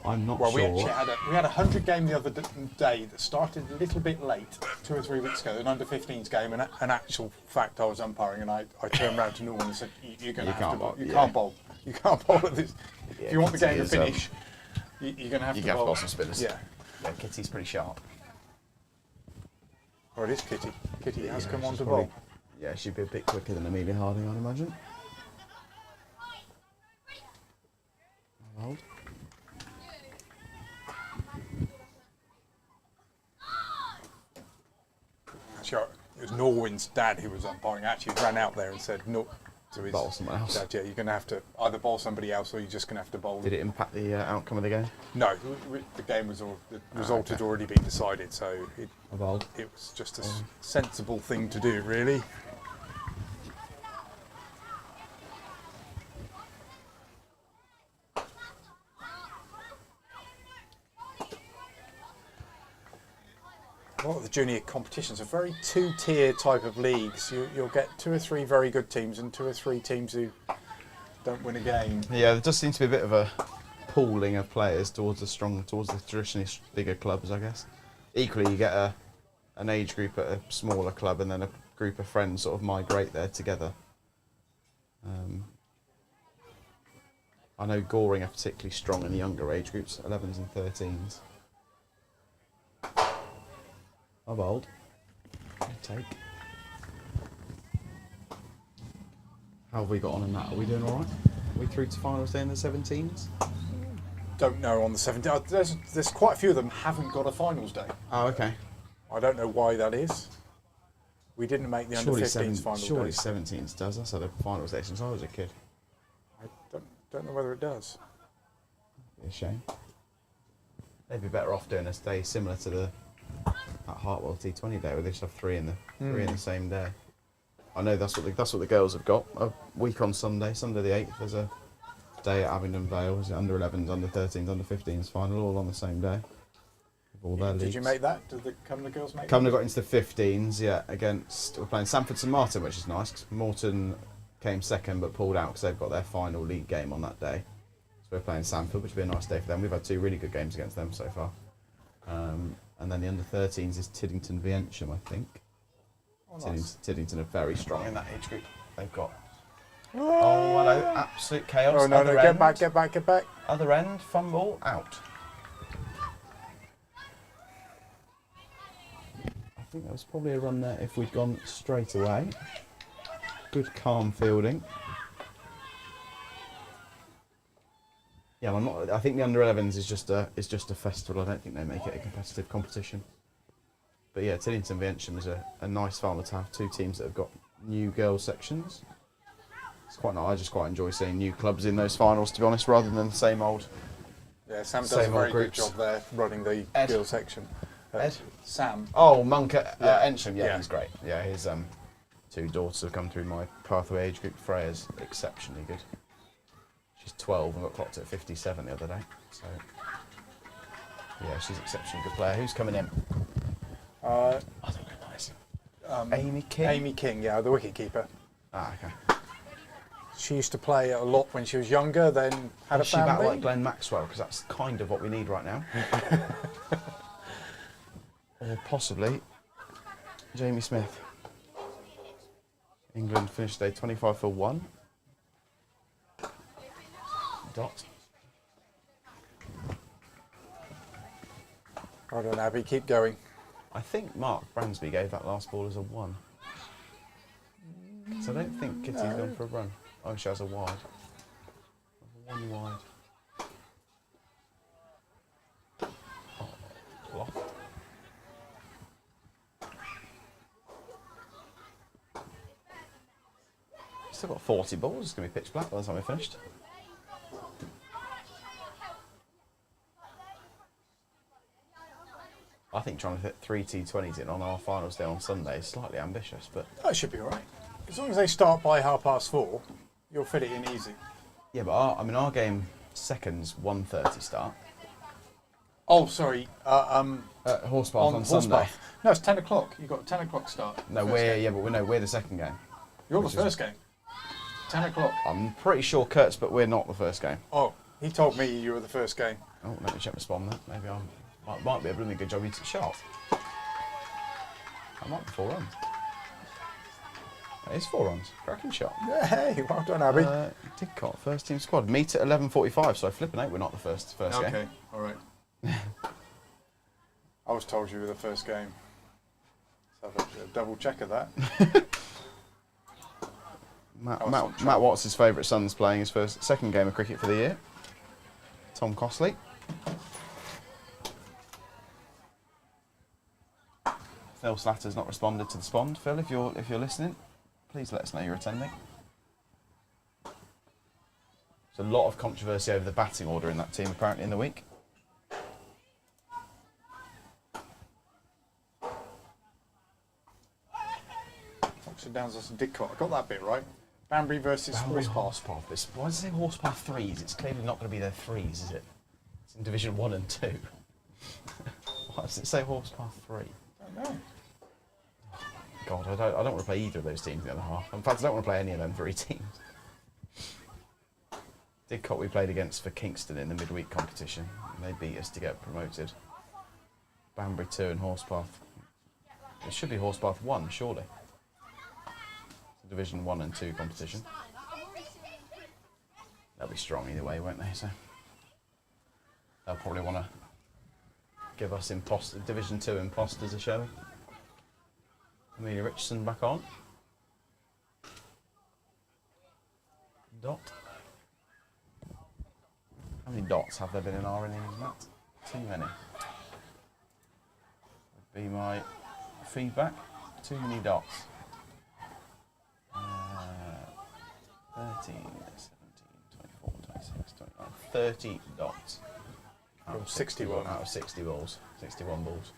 I'm not Well, sure. we had a 100 game the other day that started a little bit late, 2 or 3 weeks ago, an under-15s game, and an actual fact I was umpiring, and I turned around to Norman and said, "You're going to have to bowl. You can't bowl. You can't bowl at this. Yeah, if you want the game to Kitty is, finish, you're going to have to bowl." You have to bowl some spinners. Yeah. Yeah, Kitty's pretty sharp. Oh, it is Kitty. Kitty has come on she's to probably- bowl. Yeah, she'd be a bit quicker than Amelia Harding, I'd imagine. Hold. Actually, it was Norwin's dad who was umpiring. Actually, ran out there and said, "No." To his Bowl someone else. dad, yeah, you're going to have to either bowl somebody else or you're just going to have to bowl. Did it impact the outcome of the game? No, the game was the result had already been decided, so it Evolved. was just a sensible thing to do, really. A lot of the junior competitions are very two-tier type of leagues. You'll get 2 or 3 very good teams and 2 or 3 teams who don't win a game. Yeah, there does seem to be a bit of a pooling of players towards the traditionally bigger clubs, I guess. Equally, you get an age group at a smaller club, and then a group of friends sort of migrate there together. I know Goring are particularly strong in the younger age groups, 11s and 13s. I've bowled. Take. How have we got on in that? Are we doing all right? Are we through to finals day in the 17s? Don't know on the 17th. There's quite a few of them haven't got a finals day. Oh, okay. I don't know why that is. We didn't make the under-15s finals day. Surely 17s does. That's had a finals day since I was a kid. I don't know whether it does. Be a shame. They'd be better off doing a day similar to that Hartwell T20 day, where they just have three in the same day. I know that's what the girls have got. A week on Sunday the 8th. There's a day at Abingdon Vale. Is it under 11s, under 13s, under 15s final, all on the same day. With all their Did leagues. you make that? Did the Cumnor girls make Cumnor that? got into the 15s, yeah. We're playing Sanford St Martin, which is nice, 'cause Moreton came second but pulled out because they've got their final league game on that day. So we're playing Sanford, which will be a nice day for them. We've had 2 really good games against them so far. And then the under 13s is Tiddington Viencham, I think. Oh, nice. Tiddington are very strong in that age group. They've got. Oh, hello! Absolute chaos. Oh no, Other get end. back, get back, get back. Other end, fumble, out. I think there was probably a run there if we'd gone straight away. Good calm fielding. Yeah, I think the under 11s is just a festival. I don't think they make it a competitive competition. But yeah, Tiddington Viencham is a nice final to have 2 teams that have got new girls sections. It's quite nice. I just quite enjoy seeing new clubs in those finals, to be honest, rather than the same old. Yeah, Sam does Same a very old good groups. job there running the Ed. girls section. Ed? Sam. Oh, Monk at Ensham, Yeah. he's great. Yeah, his 2 daughters have come through my pathway age group. Freya's exceptionally good. She's 12 and got clocked at 57 the other day. So, yeah, she's an exceptionally good player. Who's coming in? I don't recognise. Amy King? Amy King, yeah, the wicket keeper. Ah, okay. She used to play a lot when she was younger, then had a Is she about family. like Glenn Maxwell? Because that's kind of what we need right now. Or possibly Jamie Smith. England finished day 25 for 1. Dot. Hold on, Abby, keep going. I think Mark Bransby gave that last ball as a 1. So I don't think Kitty's gone for a run. Oh, she has a wide. 1 wide. Oh, blocked. Still got 40 balls. It's going to be pitch black by the time we're finished. I think trying to fit 3 T20s in on our finals day on Sunday is slightly ambitious, but That should be all right. As long as they start by 4:30, you'll fit it in easy. yeah. But our game seconds 1:30 start. Oh, sorry. Horsepath on Sunday. Horsepath. No, it's 10 o'clock. You've got a 10 o'clock start. No, First game. we're the second game. You're the which is- first game. 10 o'clock. I'm pretty sure Kurt's, but we're not the first game. Oh, he told me you were the first game. Oh, let me check my spawn then. Maybe might be a blooming good job you took shot. That might be 4 runs. It is 4 runs. Cracking shot. Yeah, hey, well done, Abby. Didcot, first team squad. Meet at 11:45, so flipping out we're not the first game. Okay, all right. I was told you were the first game. Let's have a double check of that. Matt Watts' favourite son's playing his second game of cricket for the year. Tom Costley. Phil Slatter's not responded to the spawn. Phil, if you're listening, please let us know you're attending. There's a lot of controversy over the batting order in that team apparently in the week. Oxford Downs versus Didcot. I got that bit right. Banbury versus Horsepath. Why does it say Horsepath 3s? It's clearly not going to be their 3s, is it? It's in Division 1 and 2. Why does it say Horsepath 3? I don't know. God, I don't want to play either of those teams in the other half. In fact, I don't want to play any of them 3 teams. Didcot we played against for Kingston in the midweek competition. And they beat us to get promoted. Banbury 2 and Horsepath. It should be Horsepath 1, surely. It's a Division 1 and 2 competition. They'll be strong either way, won't they? So they'll probably want to give us Division 2 imposters a showing. Amelia Richardson back on. Dot. How many dots have there been in our innings, Matt? Too many. Would be my feedback. Too many dots. 13, 17, 24, 26, 29, 30 dots. From 61. Out of 60 balls. 61 balls.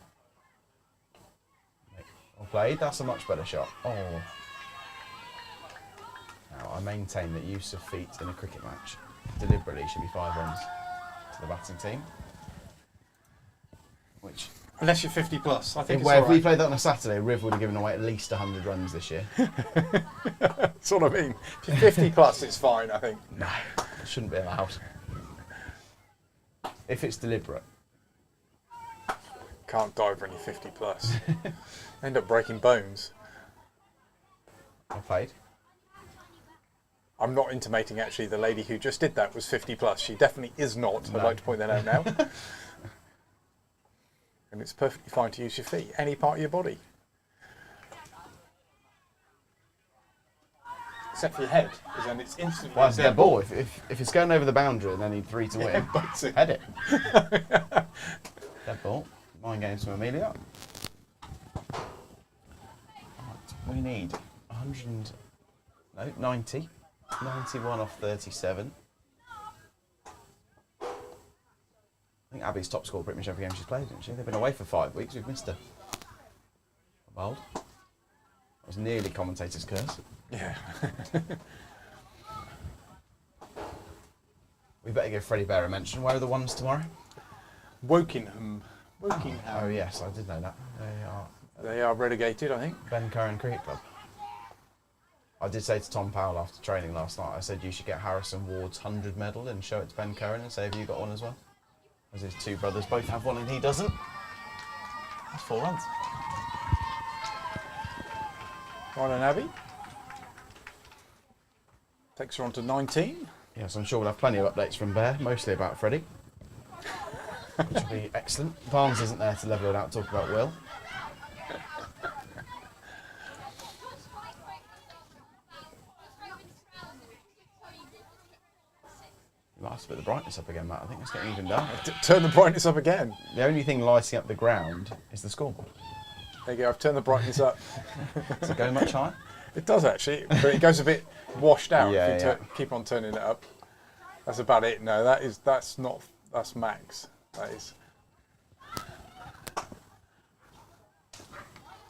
Well played, that's a much better shot. Oh. Now, I maintain that use of feet in a cricket match deliberately should be 5 runs to the batting team. Which, unless you're 50 plus, I think it's if we played that on a Saturday, Riv would have given away at least 100 runs this year. That's what I mean. If you're 50 plus, it's fine, I think. No, it shouldn't be allowed. If it's deliberate. Can't dive when you're 50 plus. End up breaking bones. I played. I'm not intimating actually the lady who just did that was 50 plus. She definitely is not. No. I'd like to point that out now. And it's perfectly fine to use your feet, any part of your body. Except for your head, because then it's instantly... Well, it's a dead ball. If it's going over the boundary and they need 3 to win, head it. Dead ball. Mind games from Amelia. Right, we need 90. 91 off 37. I think Abby's top score pretty much every game she's played, didn't she? They've been away for 5 weeks. We've missed her. Bold. That was nearly commentator's curse. Yeah. We better give Freddie Bear a mention. Where are the ones tomorrow? Wokingham. Oh yes, I did know that. They are relegated, I think. Ben Curran Cricket Club. I did say to Tom Powell after training last night, I said you should get Harrison Ward's 100 medal and show it to Ben Curran and say, have you got one as well? As his 2 brothers both have one and he doesn't. That's 4 runs. Right on, Abby. Takes her on to 19. Yes, I'm sure we'll have plenty of updates from Bear, mostly about Freddie. Which will be excellent. Barnes isn't there to level it out, talk about Will. You might have to put the brightness up again, Matt. I think it's getting even down. Turn the brightness up again. The only thing lighting up the ground is the scoreboard. There you go, I've turned the brightness up. Does it go much higher? It does actually, but it goes a bit washed out Yeah, if you yeah. keep on turning it up. That's about it. No, that's max. That is.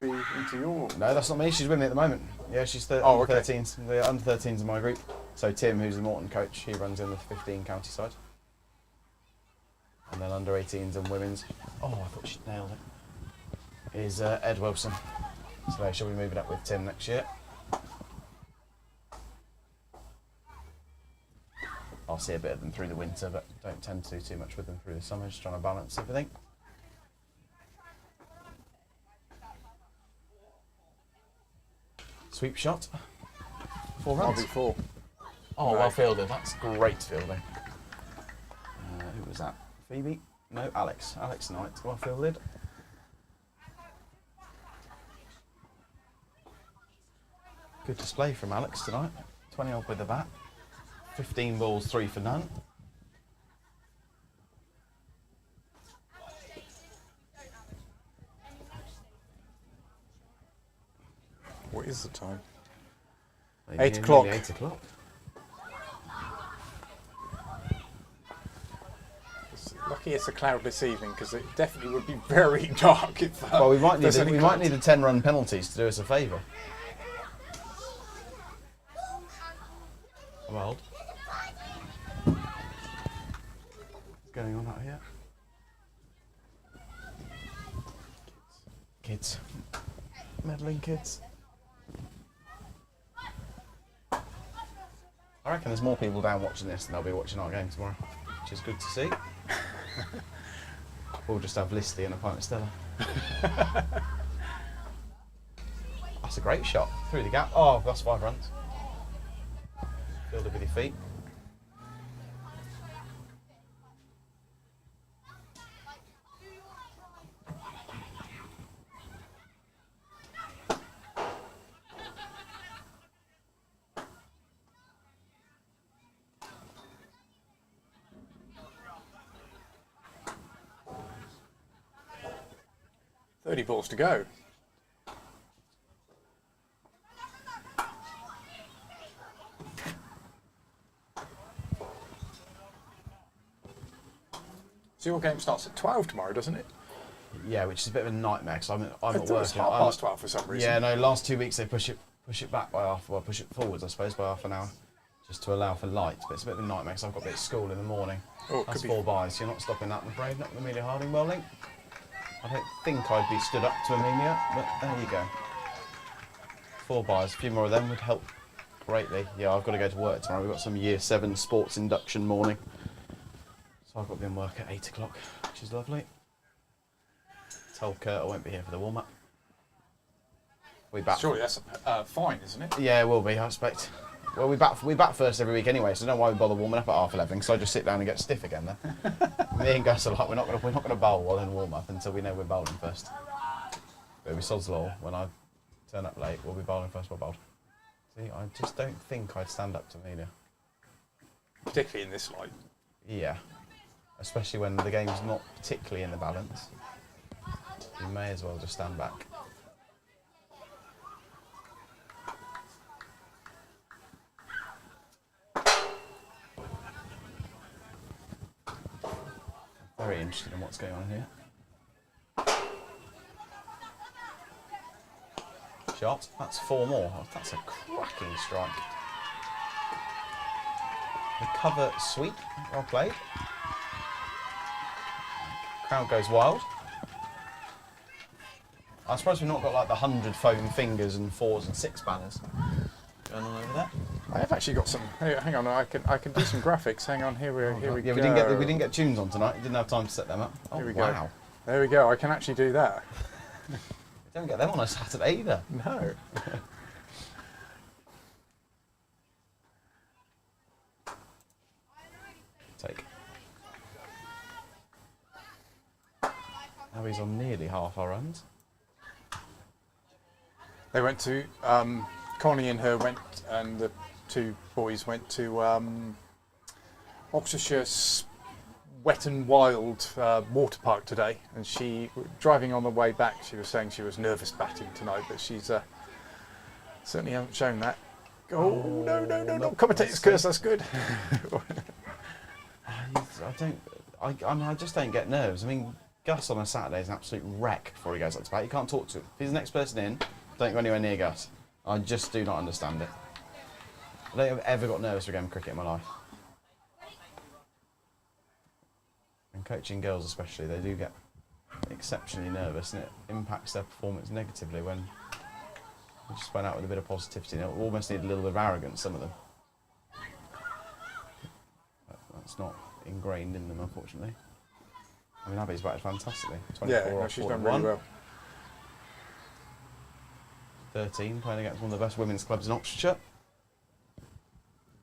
Be into your... No, that's not me. She's with me at the moment. Yeah, she's Oh, under okay. 13s. The under 13s in my group. So Tim, who's the Moreton coach, he runs in the 15 county side. And then under 18s and women's. Oh, I thought she'd nailed it. Is Ed Wilson. So she'll be moving up with Tim next year. I'll see a bit of them through the winter, but don't tend to do too much with them through the summer, just trying to balance everything. Sweep shot. 4 runs. RB4. Oh, No. well fielded. That's great fielding. Who was that? Phoebe? No, Alex. Alex Knight. Well fielded. Good display from Alex tonight. 20 odd with the bat. 15 balls, 3 for none. What is the time? Maybe 8 o'clock. nearly 8 o'clock. Lucky it's a cloudless evening because it definitely would be very dark if. Well, we might there's need any we might clouds. need a 10-run penalties to do us a favour. Well, what's going on out here? Kids. Meddling kids. I reckon there's more people down watching this than they'll be watching our game tomorrow, which is good to see. We'll just have Listy and a pint of Stella. That's a great shot. Through the gap. Oh, that's 5 runs. Build it with your feet. "30 balls to go." So your game starts at 12 tomorrow, doesn't it? Yeah, which is a bit of a nightmare because I'm I at thought it work. was 12:30 for some reason. Yeah, no. Last 2 weeks they push it back by half. Well, push it forwards, I suppose, by half an hour, just to allow for light. But it's a bit of a nightmare because I've got a bit of school in the morning. Oh, it That's could be. 4 byes. You're not stopping that, I'm afraid. Not with Amelia Harding bowling. I don't think I'd be stood up to Amelia, but there you go. 4 byes. A few more of them would help greatly. Yeah, I've got to go to work tomorrow. We've got some Year 7 sports induction morning, so I've got to be in work at 8 o'clock, which is lovely. Told Kurt I won't be here for the warm-up. We bat. Surely that's fine, isn't it? Yeah, it will be, I expect. Well, we bat first every week anyway, so I don't know why we bother warming up at 11:30. So I just sit down and get stiff again then. Me and Gus are like, we're not gonna bowl while in warm up until we know we're bowling first. But it'll be sod's law. When I turn up late, we'll be bowling first. We'll bowl. See, I just don't think I'd stand up to Amelia. Particularly in this light. Yeah, especially when the game's not particularly in the balance. You may as well just stand back. Very interested in what's going on here. Shot. That's 4 more. Oh, that's a cracking strike. The cover sweep. Well played. Crowd goes wild. I suppose we've not got like the 100 foam fingers and 4s and 6 banners going on over there. I have actually got some. Hang on, I can do some graphics. Hang on, here we Yeah, go. we didn't get tunes on tonight. Didn't have time to set them up. Oh, Here we wow. go. There we go. I can actually do that. We don't get them on a Saturday either. No. Take. Now he's on nearly half our runs. They went to Connie and her went, and the 2 boys went to Oxfordshire Wet and Wild water park today, and she, driving on the way back, she was saying she was nervous batting tonight, but she's certainly hasn't shown that. Oh, no, commentator's curse, that's good. I just don't get nerves. I mean, Gus on a Saturday is an absolute wreck before he goes up to bat. You can't talk to him. If he's the next person in, don't go anywhere near Gus. I just do not understand it. I don't think I've ever got nervous for a game of cricket in my life. And coaching girls especially, they do get exceptionally nervous, and it impacts their performance negatively when they just went out with a bit of positivity. They almost need a little bit of arrogance, some of them. It's not ingrained in them, unfortunately. I mean, Abby's batted fantastically. 24 Yeah, no, off she's 41. done really well. 13, playing against one of the best women's clubs in Oxfordshire.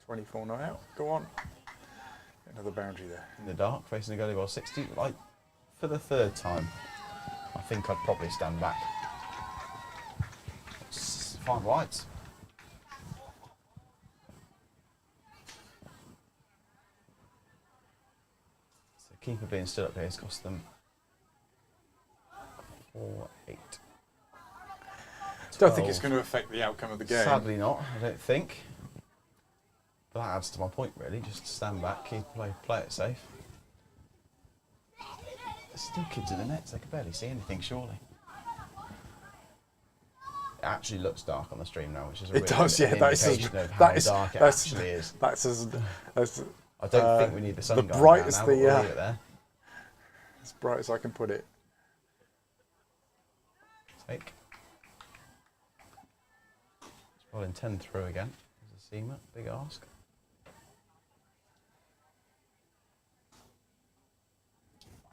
24 not out. Go on. Another boundary there. In the dark, facing a goalie ball 60. Like, for the third time, I think I'd probably stand back. It's fine whites. So keeper being stood up here has cost them 4-8. Don't think it's going to affect the outcome of the game. Sadly not, I don't think. But that adds to my point, really. Just stand back, play it safe. There's still kids in the nets. They can barely see anything, surely. It actually looks dark on the stream now, which is a It does, yeah. That is how dark it actually is. That's I don't think we need the sun the going brightest down now, but we'll the leave it there. as bright as I can put it. Take. Well, in 10 through again. There's a seamer, big ask.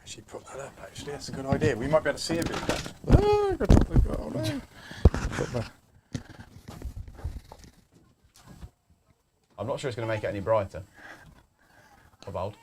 Actually, put that up. Actually, that's a good idea. We might be able to see a bit of that. Oh, no. I'm not sure it's going to make it any brighter. Or bold.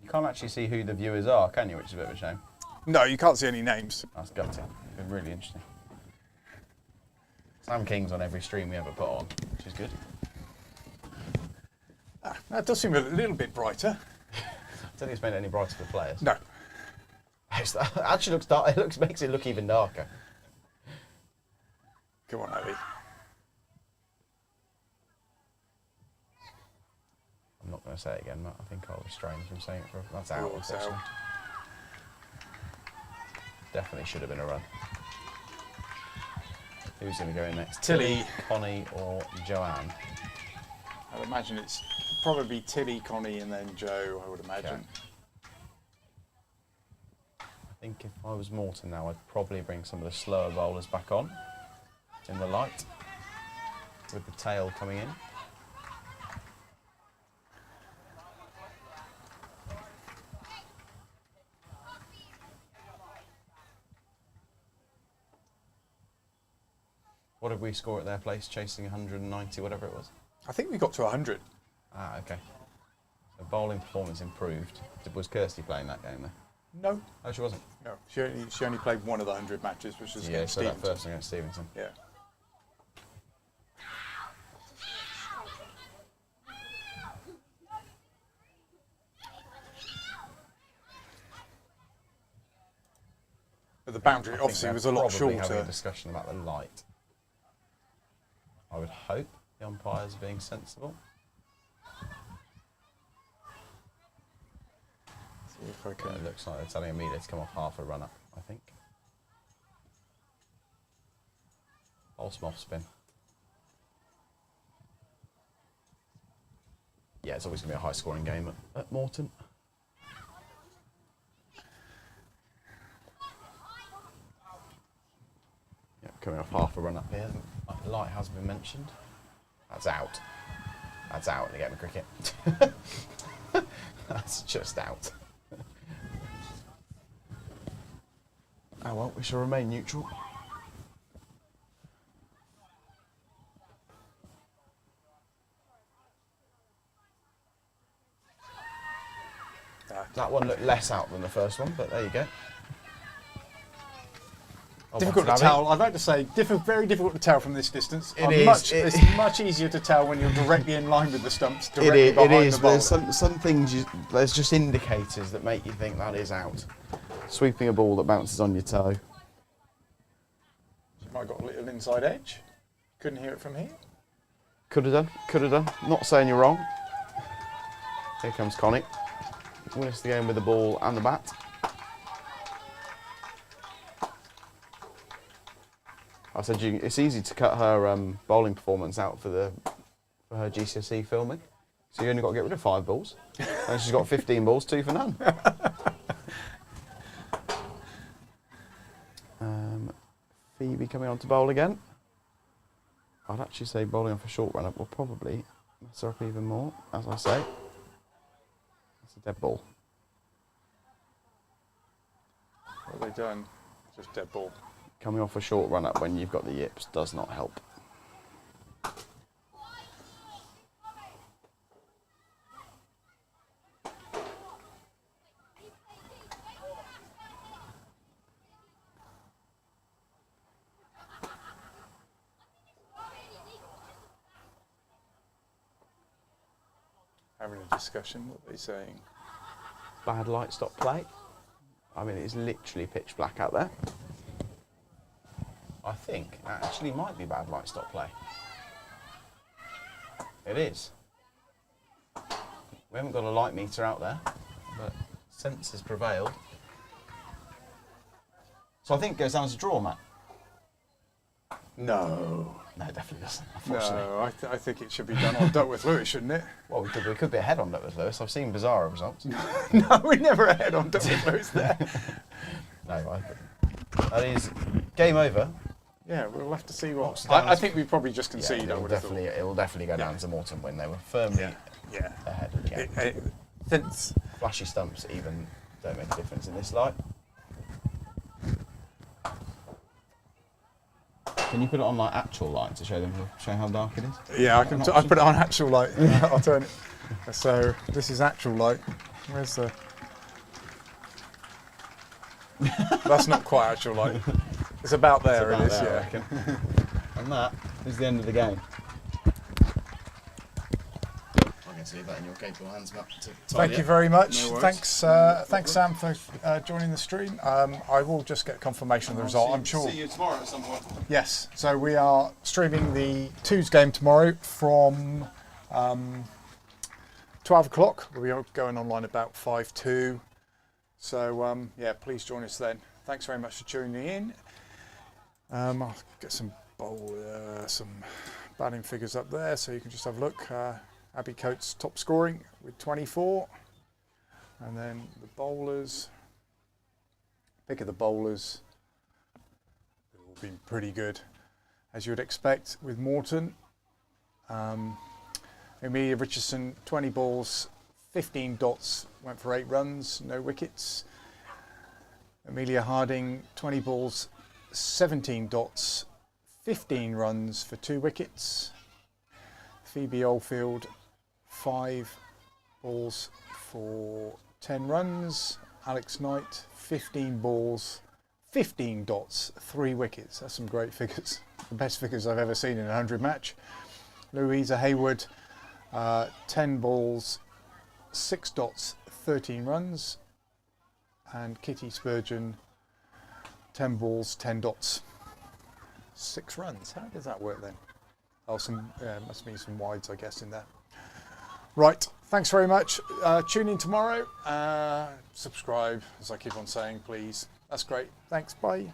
You can't actually see who the viewers are, can you? Which is a bit of a shame. No, you can't see any names. That's gutting. It's been really interesting. Sam King's on every stream we ever put on, which is good. That does seem a little bit brighter. I don't think it's made it any brighter for players. No. It actually looks dark. Makes it look even darker. Come on, Abby. I'm not going to say it again, Matt. I think I'll restrain from saying it. That's out, Oh, it's unfortunately. out. Definitely should have been a run. Who's going to go in next? Tilly. Connie, or Joanne? I'd imagine it's probably Tilly, Connie, and then Joe, I would imagine. Okay. I think if I was Moreton now, I'd probably bring some of the slower bowlers back on in the light, with the tail coming in. What did we score at their place, chasing 190, whatever it was? I think we got to 100. Ah, okay. So bowling performance improved. Was Kirsty playing that game, though? No. Oh, she wasn't? No. She only played one of the 100 matches, which was Yeah, against so that Stevenson. first one against Stevenson. Yeah. But the boundary I obviously think was they're a lot probably having shorter. a discussion about the light. I would hope the umpires are being sensible. See if I Yeah, can. it looks like they're telling Amelia to come off half a run up, I think. False off spin. Yeah, it's always going to be a high scoring game at Moreton. Yeah, coming off half a run up here. The light has been mentioned. That's out. That's out in the game of cricket. That's just out. Oh well, we shall remain neutral. That one looked less out than the first one, but there you go. Oh, Difficult to Abby. tell. I'd like to say very difficult to tell from this distance. It is. It's much easier to tell when you're directly in line with the stumps, It directly is. behind It is. the bowler. There's some things. There's just indicators that make you think that is out. Sweeping a ball that bounces on your toe. She might have got a little inside edge. Couldn't hear it from here. Could have done. Could have done. Not saying you're wrong. Here comes Connie. Wins the game with the ball and the bat. I said it's easy to cut her bowling performance out for her GCSE filming. So you only got to get rid of 5 balls. And she's got 15 balls, 2 for none. Phoebe coming on to bowl again. I'd actually say bowling off a short run-up will probably mess her up even more, as I say. That's a dead ball. What have they done? Just dead ball. Coming off a short run-up when you've got the yips does not help. Having a discussion, what are they saying? Bad light, stop play. I mean, it's literally pitch black out there. I think that actually might be bad light, stop play. It is. We haven't got a light meter out there, but sense has prevailed. So I think it goes down as a draw, Matt. No. No, it definitely doesn't, unfortunately. No, I think it should be done on Duckworth Lewis, shouldn't it? Well, we could be ahead on Duckworth Lewis. I've seen bizarre results. No, we're never ahead on Duckworth Lewis there. No, that is game over. Yeah, we'll have to see what. Oxford I Downs- think we probably just Yeah, concede. it will definitely go down Yeah. to Moreton win. They were firmly Yeah. ahead of the game. Since Flashy stumps even don't make a difference in this light. Can you put it on like actual light to show how dark it is? yeah, I can. I put it on actual light. I'll turn it. So this is actual light. Where's the? That's not quite actual light. It's about there. It's about it is. there, I Yeah. reckon. And that is the end of the game. I can see that in your capable hands, Matt. Thank you very much. No worries. Thanks, Sam, for joining the stream. I will just get confirmation of the result. I'm sure. See you tomorrow at some point. Yes. So we are streaming the Twos game tomorrow from 12 o'clock. We are going online about 5 to. So yeah, please join us then. Thanks very much for tuning in. I'll get some batting figures up there so you can just have a look. Abby Coates top scoring with 24, and then the bowlers. Pick of the bowlers. They've all been pretty good, as you would expect with Moreton. Amelia Richardson 20 balls, 15 dots, went for 8 runs, no wickets. Amelia Harding 20 balls, 17 dots, 15 runs for 2 wickets. Phoebe Oldfield 5 balls for 10 runs. Alex Knight 15 balls, 15 dots, 3 wickets. That's some great figures. The best figures I've ever seen in a 100 match. Louisa Hayward 10 balls, 6 dots, 13 runs. And Kitty Spurgeon 10 balls, 10 dots, 6 runs. How does that work then? Oh, must mean some wides, I guess, in there. Right, thanks very much. Tune in tomorrow. Subscribe, as I keep on saying, please. That's great. Thanks, bye.